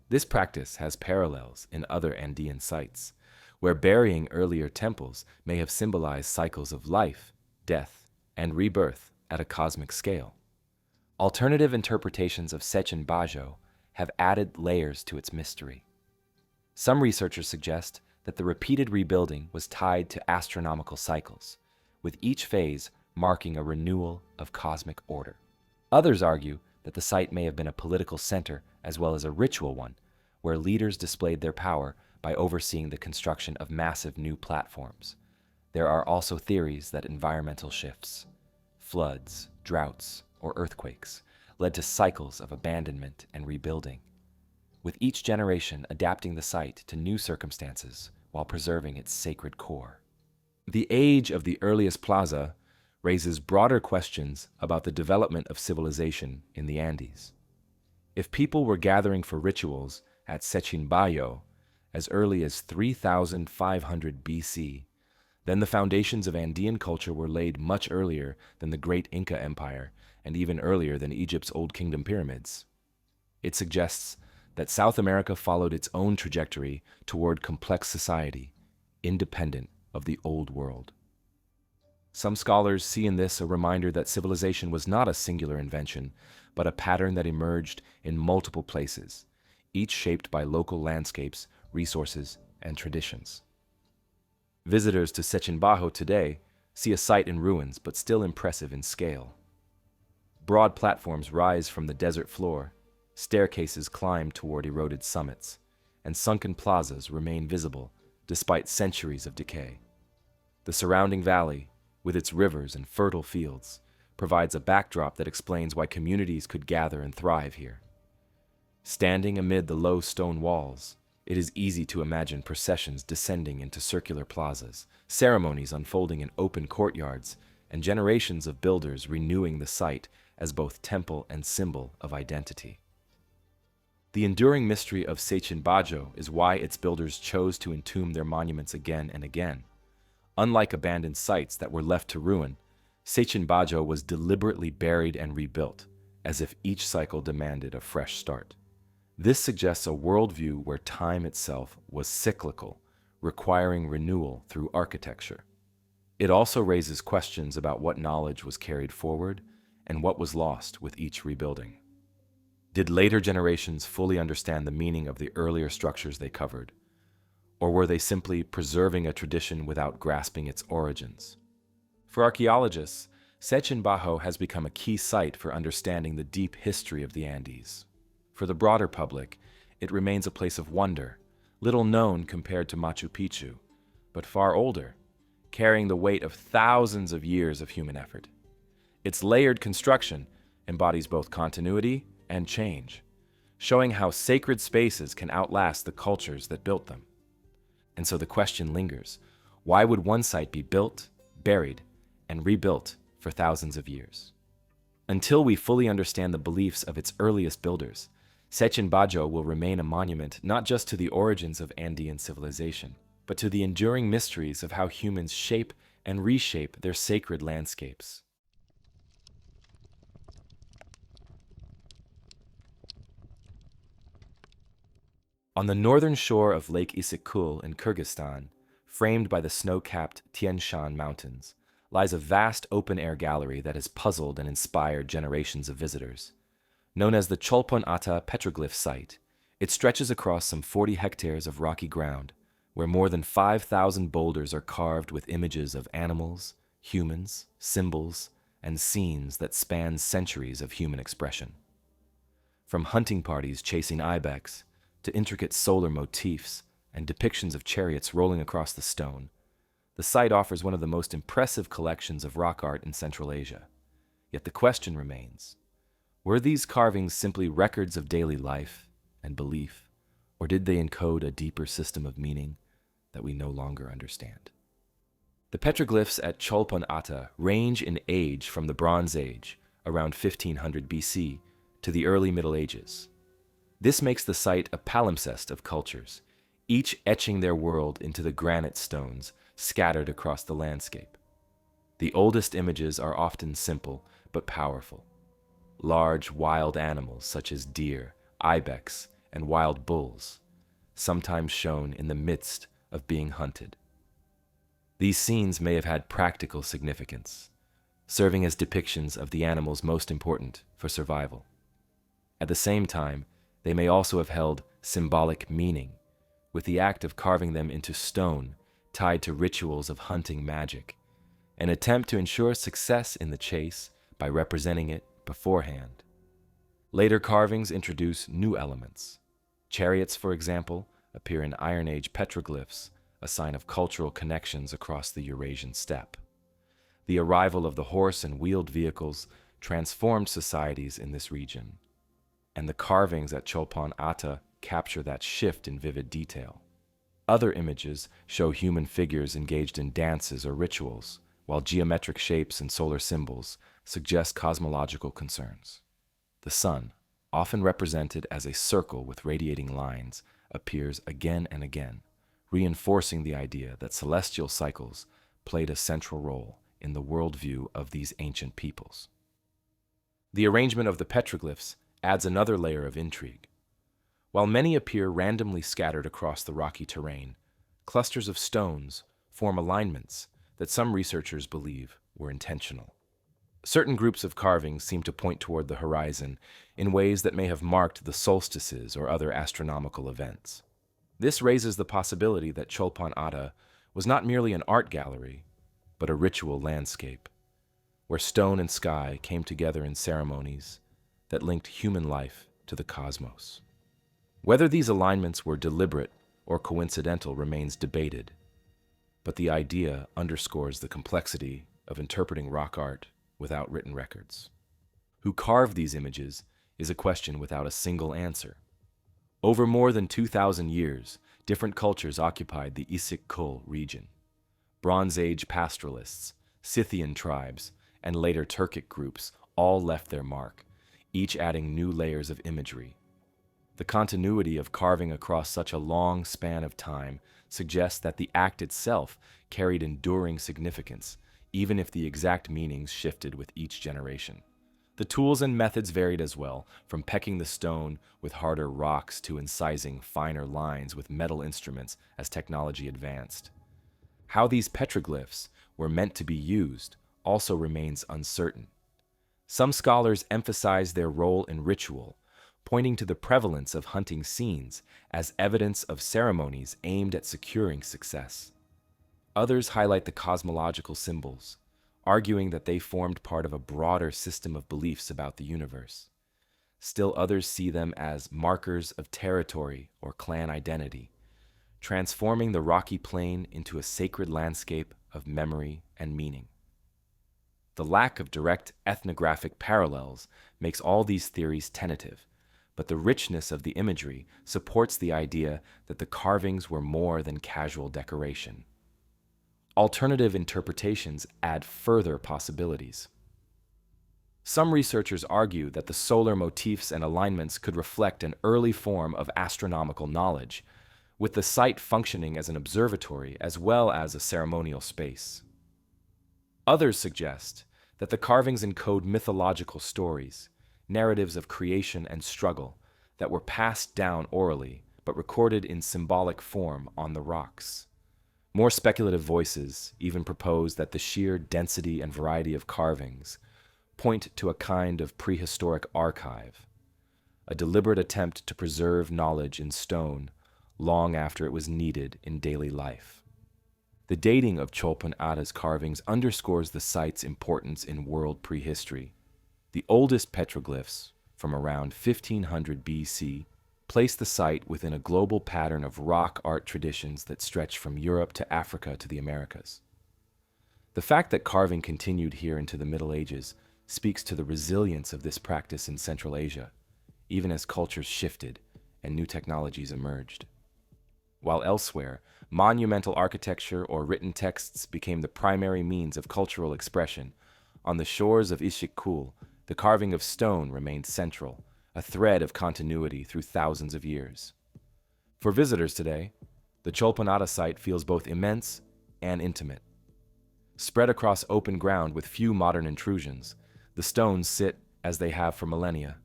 This practice has parallels in other Andean sites, where burying earlier temples may have symbolized cycles of life, death, and rebirth at a cosmic scale. Alternative interpretations of Sechin Bajo have added layers to its mystery. Some researchers suggest that the repeated rebuilding was tied to astronomical cycles, with each phase marking a renewal of cosmic order. Others argue that the site may have been a political center as well as a ritual one, where leaders displayed their power by overseeing the construction of massive new platforms. There are also theories that environmental shifts, floods, droughts, or earthquakes led to cycles of abandonment and rebuilding, with each generation adapting the site to new circumstances while preserving its sacred core. The age of the earliest plaza raises broader questions about the development of civilization in the Andes. If people were gathering for rituals at Sechin Bajo as early as 3,500 BC, then the foundations of Andean culture were laid much earlier than the great Inca Empire and even earlier than Egypt's Old Kingdom pyramids. It suggests that South America followed its own trajectory toward complex society, independent of the Old World. Some scholars see in this a reminder that civilization was not a singular invention, but a pattern that emerged in multiple places, each shaped by local landscapes, resources, and traditions. Visitors to Sechin Bajo today see a site in ruins but still impressive in scale. Broad platforms rise from the desert floor, staircases climb toward eroded summits, and sunken plazas remain visible despite centuries of decay. The surrounding valley, with its rivers and fertile fields, provides a backdrop that explains why communities could gather and thrive here. Standing amid the low stone walls, It is easy to imagine processions descending into circular plazas, ceremonies unfolding in open courtyards, and generations of builders renewing the site as both temple and symbol of identity. The enduring mystery of Sechin Bajo is why its builders chose to entomb their monuments again and again. Unlike abandoned sites that were left to ruin, Sechin Bajo was deliberately buried and rebuilt, as if each cycle demanded a fresh start. This suggests a worldview where time itself was cyclical, requiring renewal through architecture. It also raises questions about what knowledge was carried forward and what was lost with each rebuilding. Did later generations fully understand the meaning of the earlier structures they covered, or were they simply preserving a tradition without grasping its origins? For archaeologists, Sechin Bajo has become a key site for understanding the deep history of the Andes. For the broader public, it remains a place of wonder, little known compared to Machu Picchu, but far older, carrying the weight of thousands of years of human effort. Its layered construction embodies both continuity and change, showing how sacred spaces can outlast the cultures that built them. And so the question lingers, why would one site be built, buried, and rebuilt for thousands of years? Until we fully understand the beliefs of its earliest builders, Sechin Bajo will remain a monument not just to the origins of Andean civilization, but to the enduring mysteries of how humans shape and reshape their sacred landscapes. On the northern shore of Lake Issyk-Kul in Kyrgyzstan, framed by the snow-capped Tian Shan Mountains, lies a vast open-air gallery that has puzzled and inspired generations of visitors. Known as the Cholpon-Ata Petroglyphs site, it stretches across some 40 hectares of rocky ground, where more than 5,000 boulders are carved with images of animals, humans, symbols, and scenes that span centuries of human expression. From hunting parties chasing ibex, to intricate solar motifs and depictions of chariots rolling across the stone, the site offers one of the most impressive collections of rock art in Central Asia. Yet the question remains, were these carvings simply records of daily life and belief, or did they encode a deeper system of meaning that we no longer understand? The petroglyphs at Cholpon-Ata range in age from the Bronze Age, around 1500 BC, to the early Middle Ages. This makes the site a palimpsest of cultures, each etching their world into the granite stones scattered across the landscape. The oldest images are often simple but powerful. Large, wild animals such as deer, ibex, and wild bulls, sometimes shown in the midst of being hunted. These scenes may have had practical significance, serving as depictions of the animals most important for survival. At the same time, they may also have held symbolic meaning, with the act of carving them into stone tied to rituals of hunting magic, an attempt to ensure success in the chase by representing it beforehand. Later carvings introduce new elements. Chariots, for example, appear in Iron Age petroglyphs, a sign of cultural connections across the Eurasian steppe. The arrival of the horse and wheeled vehicles transformed societies in this region, and the carvings at Cholpon-Ata capture that shift in vivid detail. Other images show human figures engaged in dances or rituals, while geometric shapes and solar symbols suggest cosmological concerns. The sun, often represented as a circle with radiating lines, appears again and again, reinforcing the idea that celestial cycles played a central role in the worldview of these ancient peoples. The arrangement of the petroglyphs adds another layer of intrigue. While many appear randomly scattered across the rocky terrain, clusters of stones form alignments that some researchers believe were intentional. Certain groups of carvings seem to point toward the horizon in ways that may have marked the solstices or other astronomical events. This raises the possibility that Cholpon-Ata was not merely an art gallery, but a ritual landscape, where stone and sky came together in ceremonies that linked human life to the cosmos. Whether these alignments were deliberate or coincidental remains debated, but the idea underscores the complexity of interpreting rock art without written records. Who carved these images is a question without a single answer. Over more than 2,000 years, different cultures occupied the Issyk-Kul region. Bronze Age pastoralists, Scythian tribes, and later Turkic groups all left their mark, each adding new layers of imagery. The continuity of carving across such a long span of time suggests that the act itself carried enduring significance, even if the exact meanings shifted with each generation. The tools and methods varied as well, from pecking the stone with harder rocks to incising finer lines with metal instruments as technology advanced. How these petroglyphs were meant to be used also remains uncertain. Some scholars emphasize their role in ritual, pointing to the prevalence of hunting scenes as evidence of ceremonies aimed at securing success. Others highlight the cosmological symbols, arguing that they formed part of a broader system of beliefs about the universe. Still others see them as markers of territory or clan identity, transforming the rocky plain into a sacred landscape of memory and meaning. The lack of direct ethnographic parallels makes all these theories tentative, but the richness of the imagery supports the idea that the carvings were more than casual decoration. Alternative interpretations add further possibilities. Some researchers argue that the solar motifs and alignments could reflect an early form of astronomical knowledge, with the site functioning as an observatory as well as a ceremonial space. Others suggest that the carvings encode mythological stories, narratives of creation and struggle that were passed down orally but recorded in symbolic form on the rocks. More speculative voices even propose that the sheer density and variety of carvings point to a kind of prehistoric archive, a deliberate attempt to preserve knowledge in stone long after it was needed in daily life. The dating of Cholpon-Ata's carvings underscores the site's importance in world prehistory. The oldest petroglyphs, from around 1500 BC, place the site within a global pattern of rock art traditions that stretch from Europe to Africa to the Americas. The fact that carving continued here into the Middle Ages speaks to the resilience of this practice in Central Asia, even as cultures shifted and new technologies emerged. While elsewhere, monumental architecture or written texts became the primary means of cultural expression, on the shores of Issyk-Kul, the carving of stone remained central, a thread of continuity through thousands of years. For visitors today, the Cholpon-Ata site feels both immense and intimate. Spread across open ground with few modern intrusions, the stones sit as they have for millennia,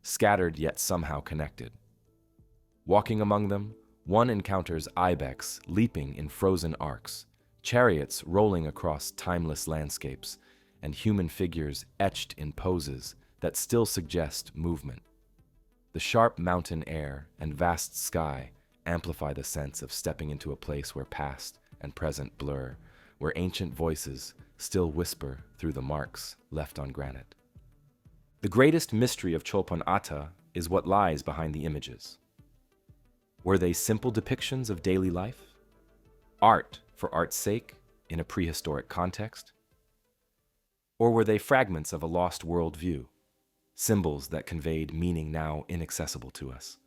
scattered yet somehow connected. Walking among them, one encounters ibex leaping in frozen arcs, chariots rolling across timeless landscapes, and human figures etched in poses that still suggest movement. The sharp mountain air and vast sky amplify the sense of stepping into a place where past and present blur, where ancient voices still whisper through the marks left on granite. The greatest mystery of Cholpon-Ata is what lies behind the images. Were they simple depictions of daily life? Art for art's sake in a prehistoric context? Or were they fragments of a lost worldview, symbols that conveyed meaning now inaccessible to us?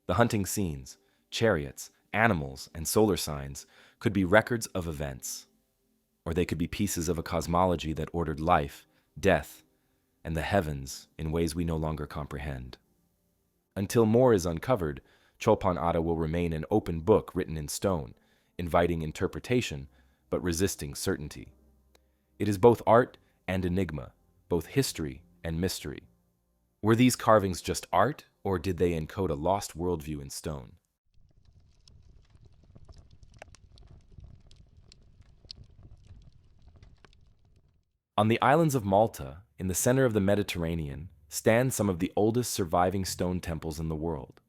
The hunting scenes, chariots, animals, and solar signs could be records of events, or they could be pieces of a cosmology that ordered life, death, and the heavens in ways we no longer comprehend. Until more is uncovered, Cholpon-Ata will remain an open book written in stone, inviting interpretation but resisting certainty. It is both art and enigma, both history and mystery. Were these carvings just art, or did they encode a lost worldview in stone? On the islands of Malta, in the center of the Mediterranean, stand some of the oldest surviving stone temples in the world.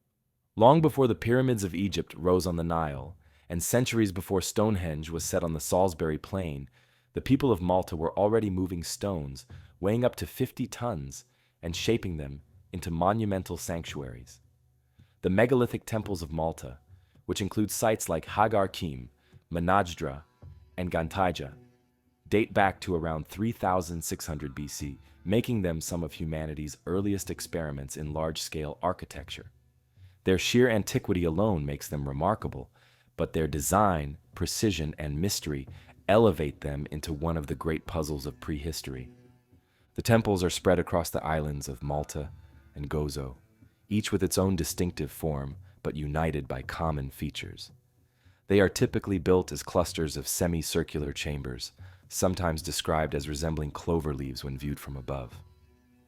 Long before the pyramids of Egypt rose on the Nile, and centuries before Stonehenge was set on the Salisbury Plain, the people of Malta were already moving stones weighing up to 50 tons and shaping them into monumental sanctuaries. The megalithic temples of Malta, which include sites like Hagar Kim, Menajdra, and Gantaija, date back to around 3600 BC, making them some of humanity's earliest experiments in large-scale architecture. Their sheer antiquity alone makes them remarkable, but their design, precision, and mystery elevate them into one of the great puzzles of prehistory. The temples are spread across the islands of Malta and Gozo, each with its own distinctive form, but united by common features. They are typically built as clusters of semicircular chambers, sometimes described as resembling clover leaves when viewed from above.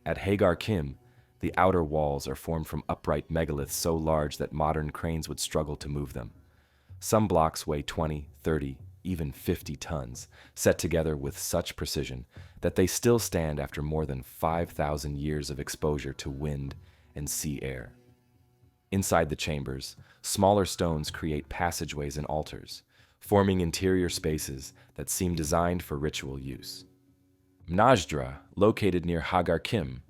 At Hagar Kim, the outer walls are formed from upright megaliths so large that modern cranes would struggle to move them. Some blocks weigh 20, 30, even 50 tons, set together with such precision that they still stand after more than 5,000 years of exposure to wind and sea air. Inside the chambers, smaller stones create passageways and altars, forming interior spaces that seem designed for ritual use. Mnajdra, located near Hagar Kim,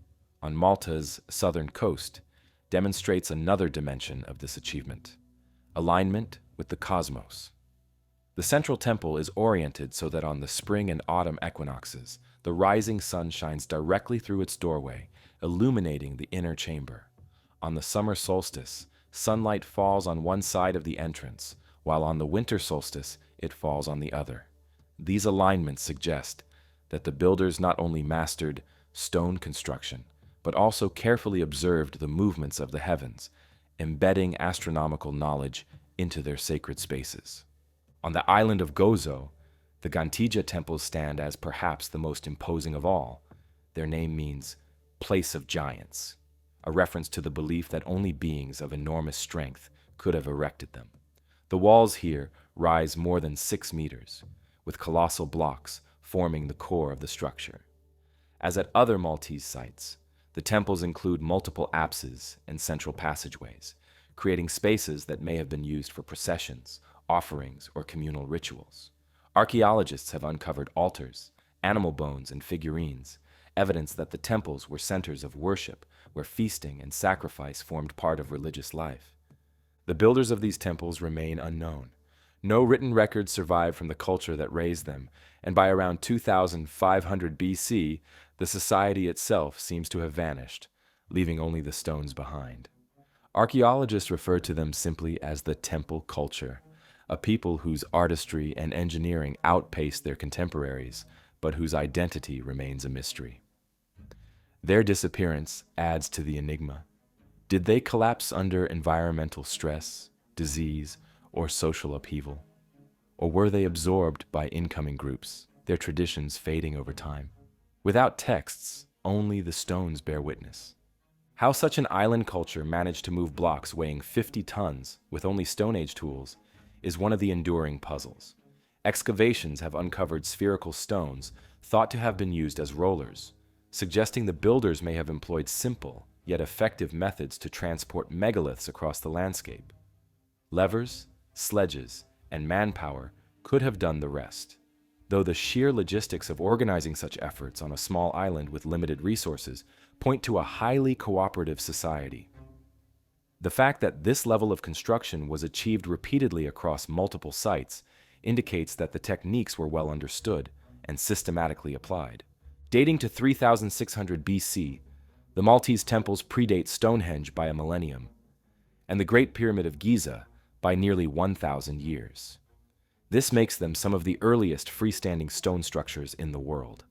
on Malta's southern coast, demonstrates another dimension of this achievement: alignment with the cosmos. The central temple is oriented so that on the spring and autumn equinoxes, the rising sun shines directly through its doorway, illuminating the inner chamber. On the summer solstice, sunlight falls on one side of the entrance, while on the winter solstice, it falls on the other. These alignments suggest that the builders not only mastered stone construction, but also carefully observed the movements of the heavens, embedding astronomical knowledge into their sacred spaces. On the island of Gozo, the Gantija temples stand as perhaps the most imposing of all. Their name means place of giants, a reference to the belief that only beings of enormous strength could have erected them. The walls here rise more than 6 meters, with colossal blocks forming the core of the structure. As at other Maltese sites, the temples include multiple apses and central passageways, creating spaces that may have been used for processions, offerings, or communal rituals. Archaeologists have uncovered altars, animal bones, and figurines, evidence that the temples were centers of worship where feasting and sacrifice formed part of religious life. The builders of these temples remain unknown. No written records survive from the culture that raised them, and by around 2500 BC, the society itself seems to have vanished, leaving only the stones behind. Archaeologists refer to them simply as the temple culture, a people whose artistry and engineering outpace their contemporaries, but whose identity remains a mystery. Their disappearance adds to the enigma. Did they collapse under environmental stress, disease, or social upheaval? Or were they absorbed by incoming groups, their traditions fading over time? Without texts, only the stones bear witness. How such an island culture managed to move blocks weighing 50 tons with only Stone Age tools is one of the enduring puzzles. Excavations have uncovered spherical stones thought to have been used as rollers, suggesting the builders may have employed simple yet effective methods to transport megaliths across the landscape. Levers, sledges, and manpower could have done the rest, though the sheer logistics of organizing such efforts on a small island with limited resources point to a highly cooperative society. The fact that this level of construction was achieved repeatedly across multiple sites indicates that the techniques were well understood and systematically applied. Dating to 3600 BC, the Maltese temples predate Stonehenge by a millennium, and the Great Pyramid of Giza by nearly 1,000 years. This makes them some of the earliest freestanding stone structures in the world.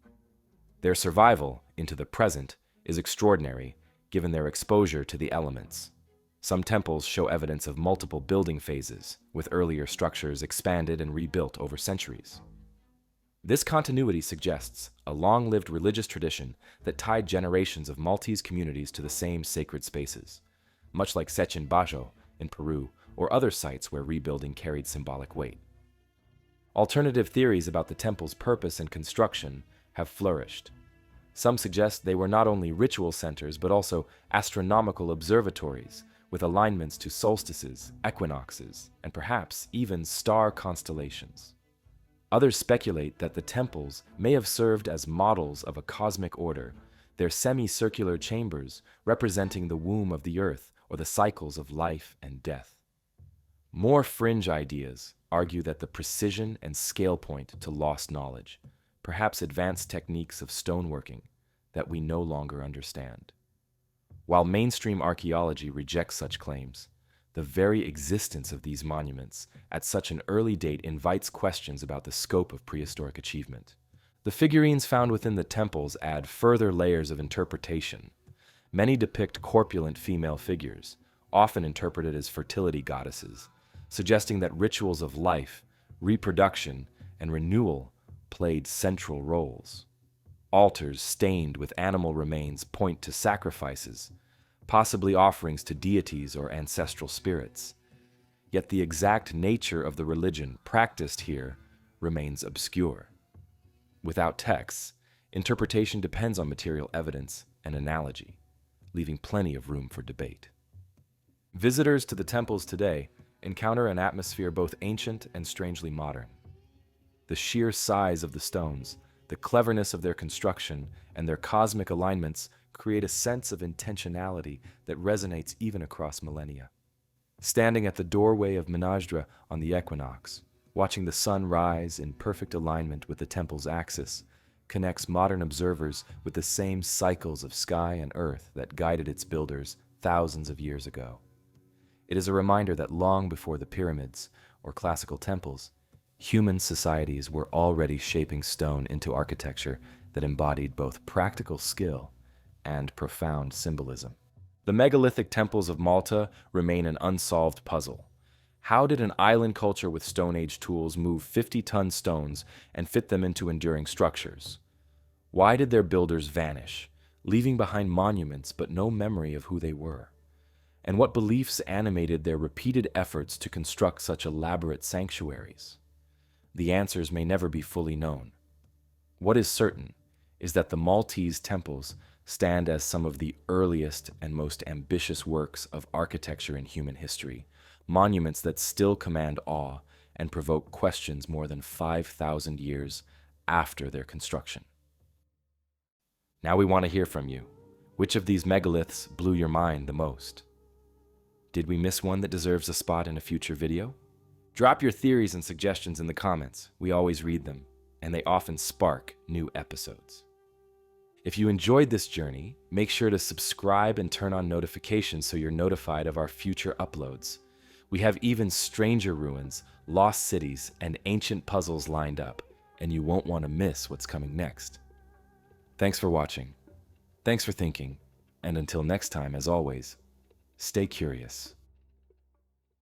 Their survival into the present is extraordinary given their exposure to the elements. Some temples show evidence of multiple building phases, with earlier structures expanded and rebuilt over centuries. This continuity suggests a long-lived religious tradition that tied generations of Maltese communities to the same sacred spaces, much like Sechin Bajo in Peru or other sites where rebuilding carried symbolic weight. Alternative theories about the temple's purpose and construction have flourished. Some suggest they were not only ritual centers but also astronomical observatories with alignments to solstices, equinoxes, and perhaps even star constellations. Others speculate that the temples may have served as models of a cosmic order, their semicircular chambers representing the womb of the earth or the cycles of life and death. More fringe ideas argue that the precision and scale point to lost knowledge, perhaps advanced techniques of stoneworking that we no longer understand. While mainstream archaeology rejects such claims, The very existence of these monuments at such an early date invites questions about the scope of prehistoric achievement. The figurines found within the temples add further layers of interpretation. Many depict corpulent female figures, often interpreted as fertility goddesses, suggesting that rituals of life, reproduction, and renewal played central roles. Altars stained with animal remains point to sacrifices, possibly offerings to deities or ancestral spirits. Yet the exact nature of the religion practiced here remains obscure. Without texts, interpretation depends on material evidence and analogy, leaving plenty of room for debate. Visitors to the temples today encounter an atmosphere both ancient and strangely modern. The sheer size of the stones, the cleverness of their construction, and their cosmic alignments create a sense of intentionality that resonates even across millennia. Standing at the doorway of Menajdra on the equinox, watching the sun rise in perfect alignment with the temple's axis, connects modern observers with the same cycles of sky and earth that guided its builders thousands of years ago. It is a reminder that long before the pyramids or classical temples, human societies were already shaping stone into architecture that embodied both practical skill and profound symbolism. The megalithic temples of Malta remain an unsolved puzzle. How did an island culture with Stone Age tools move 50-ton stones and fit them into enduring structures? Why did their builders vanish, leaving behind monuments but no memory of who they were? And what beliefs animated their repeated efforts to construct such elaborate sanctuaries? The answers may never be fully known. What is certain is that the Maltese temples stand as some of the earliest and most ambitious works of architecture in human history, monuments that still command awe and provoke questions more than 5,000 years after their construction. Now we want to hear from you. Which of these megaliths blew your mind the most? Did we miss one that deserves a spot in a future video? Drop your theories and suggestions in the comments. We always read them, and they often spark new episodes. If you enjoyed this journey, make sure to subscribe and turn on notifications so you're notified of our future uploads. We have even stranger ruins, lost cities, and ancient puzzles lined up, and you won't want to miss what's coming next. Thanks for watching. Thanks for thinking. And until next time, as always, stay curious.